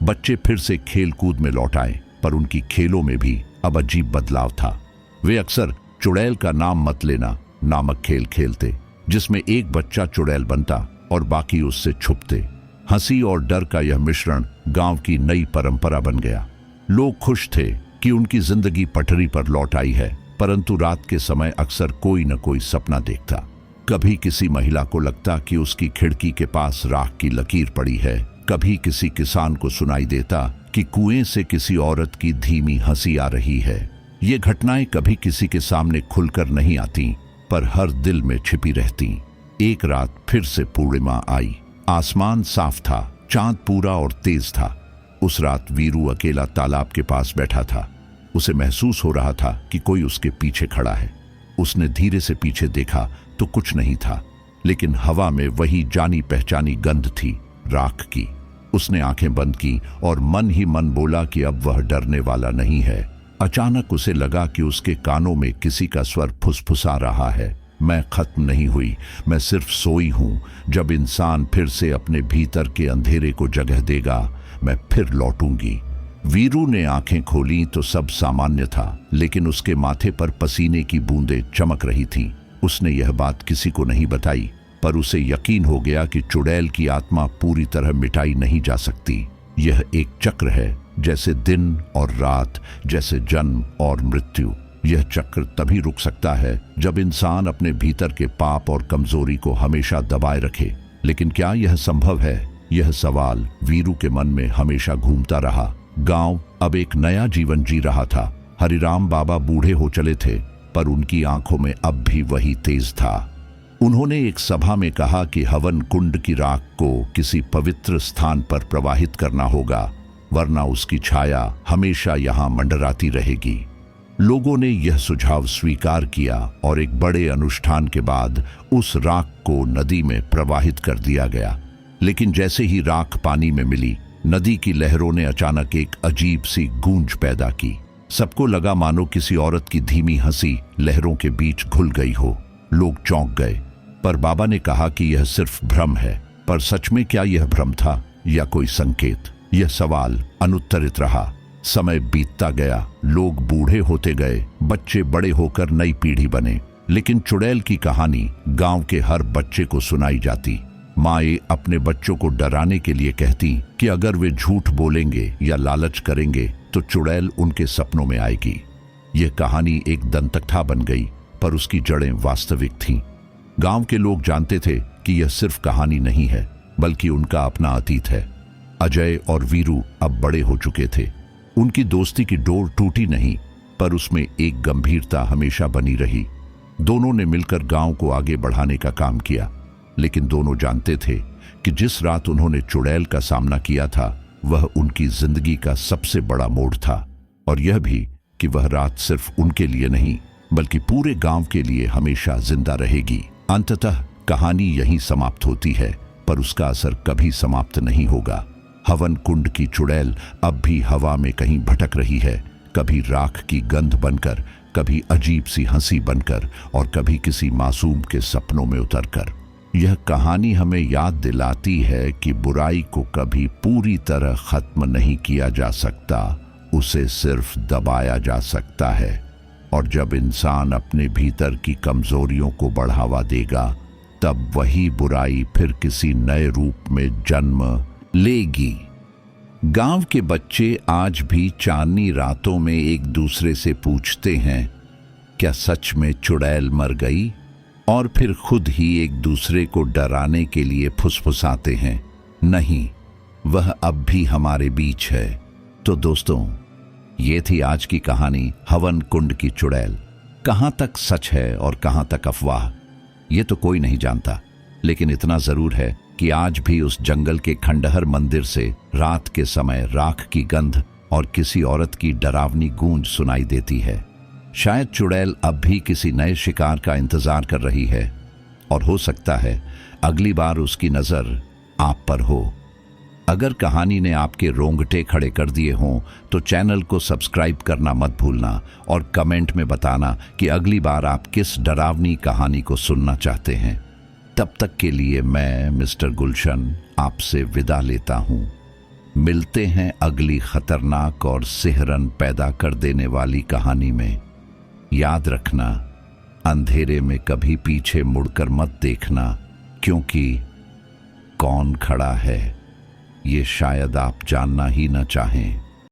बच्चे फिर से खेल कूद में लौट आए, पर उनकी खेलों में भी अब अजीब बदलाव था। वे अक्सर चुड़ैल का नाम मत लेना नामक खेल खेलते, जिसमें एक बच्चा चुड़ैल बनता और बाकी उससे छुपते। हंसी और डर का यह मिश्रण गांव की नई परंपरा बन गया। लोग खुश थे कि उनकी जिंदगी पटरी पर लौट आई है, परंतु रात के समय अक्सर कोई न कोई सपना देखता। कभी किसी महिला को लगता कि उसकी खिड़की के पास राख की लकीर पड़ी है, कभी किसी किसान को सुनाई देता कि कुएं से किसी औरत की धीमी हंसी आ रही है। ये घटनाएं कभी किसी के सामने खुलकर नहीं आती, पर हर दिल में छिपी रहती। एक रात फिर से पूर्णिमा आई। आसमान साफ था, चांद पूरा और तेज था। उस रात वीरू अकेला तालाब के पास बैठा था। उसे महसूस हो रहा था कि कोई उसके पीछे खड़ा है। उसने धीरे से पीछे देखा तो कुछ नहीं था, लेकिन हवा में वही जानी पहचानी गंध थी, राख की। उसने आंखें बंद की और मन ही मन बोला कि अब वह डरने वाला नहीं है। अचानक उसे लगा कि उसके कानों में किसी का स्वर फुसफुसा रहा है, मैं खत्म नहीं हुई, मैं सिर्फ सोई हूं। जब इंसान फिर से अपने भीतर के अंधेरे को जगह देगा, मैं फिर लौटूंगी। वीरू ने आंखें खोली तो सब सामान्य था, लेकिन उसके माथे पर पसीने की बूंदें चमक रही थीं। उसने यह बात किसी को नहीं बताई, पर उसे यकीन हो गया कि चुड़ैल की आत्मा पूरी तरह मिटाई नहीं जा सकती। यह एक चक्र है, जैसे दिन और रात, जैसे जन्म और मृत्यु। यह चक्र तभी रुक सकता है जब इंसान अपने भीतर के पाप और कमजोरी को हमेशा दबाए रखे। लेकिन क्या यह संभव है? यह सवाल वीरू के मन में हमेशा घूमता रहा। गांव अब एक नया जीवन जी रहा था। हरिराम बाबा बूढ़े हो चले थे, पर उनकी आंखों में अब भी वही तेज था। उन्होंने एक सभा में कहा कि हवन कुंड की राख को किसी पवित्र स्थान पर प्रवाहित करना होगा, वरना उसकी छाया हमेशा यहाँ मंडराती रहेगी। लोगों ने यह सुझाव स्वीकार किया और एक बड़े अनुष्ठान के बाद उस राख को नदी में प्रवाहित कर दिया गया। लेकिन जैसे ही राख पानी में मिली, नदी की लहरों ने अचानक एक अजीब सी गूंज पैदा की। सबको लगा मानो किसी औरत की धीमी हंसी लहरों के बीच घुल गई हो। लोग चौंक गए, पर बाबा ने कहा कि यह सिर्फ भ्रम है। पर सच में क्या यह भ्रम था या कोई संकेत? यह सवाल अनुत्तरित रहा। समय बीतता गया, लोग बूढ़े होते गए, बच्चे बड़े होकर नई पीढ़ी बने, लेकिन चुड़ैल की कहानी गांव के हर बच्चे को सुनाई जाती। माएं अपने बच्चों को डराने के लिए कहती कि अगर वे झूठ बोलेंगे या लालच करेंगे तो चुड़ैल उनके सपनों में आएगी। यह कहानी एक दंतकथा बन गई, पर उसकी जड़ें वास्तविक थीं। गांव के लोग जानते थे कि यह सिर्फ कहानी नहीं है, बल्कि उनका अपना अतीत है। अजय और वीरू अब बड़े हो चुके थे। उनकी दोस्ती की डोर टूटी नहीं, पर उसमें एक गंभीरता हमेशा बनी रही। दोनों ने मिलकर गांव को आगे बढ़ाने का काम किया, लेकिन दोनों जानते थे कि जिस रात उन्होंने चुड़ैल का सामना किया था, वह उनकी जिंदगी का सबसे बड़ा मोड़ था। और यह भी कि वह रात सिर्फ उनके लिए नहीं, बल्कि पूरे गांव के लिए हमेशा जिंदा रहेगी। अंततः कहानी यहीं समाप्त होती है, पर उसका असर कभी समाप्त नहीं होगा। हवन कुंड की चुड़ैल अब भी हवा में कहीं भटक रही है, कभी राख की गंध बनकर, कभी अजीब सी हंसी बनकर, और कभी किसी मासूम के सपनों में उतरकर। यह कहानी हमें याद दिलाती है कि बुराई को कभी पूरी तरह खत्म नहीं किया जा सकता, उसे सिर्फ दबाया जा सकता है। और जब इंसान अपने भीतर की कमजोरियों को बढ़ावा देगा, तब वही बुराई फिर किसी नए रूप में जन्म लेगी। गांव के बच्चे आज भी चांदनी रातों में एक दूसरे से पूछते हैं, क्या सच में चुड़ैल मर गई? और फिर खुद ही एक दूसरे को डराने के लिए फुसफुसाते हैं, नहीं, वह अब भी हमारे बीच है। तो दोस्तों, ये थी आज की कहानी हवन कुंड की चुड़ैल। कहां तक सच है और कहां तक अफवाह, ये तो कोई नहीं जानता, लेकिन इतना जरूर है कि आज भी उस जंगल के खंडहर मंदिर से रात के समय राख की गंध और किसी औरत की डरावनी गूंज सुनाई देती है। शायद चुड़ैल अब भी किसी नए शिकार का इंतजार कर रही है, और हो सकता है अगली बार उसकी नजर आप पर हो। अगर कहानी ने आपके रोंगटे खड़े कर दिए हों तो चैनल को सब्सक्राइब करना मत भूलना, और कमेंट में बताना कि अगली बार आप किस डरावनी कहानी को सुनना चाहते हैं। तब तक के लिए मैं मिस्टर गुलशन आपसे विदा लेता हूं। मिलते हैं अगली खतरनाक और सिहरन पैदा कर देने वाली कहानी में। याद रखना, अंधेरे में कभी पीछे मुड़कर मत देखना, क्योंकि कौन खड़ा है ये शायद आप जानना ही न चाहें।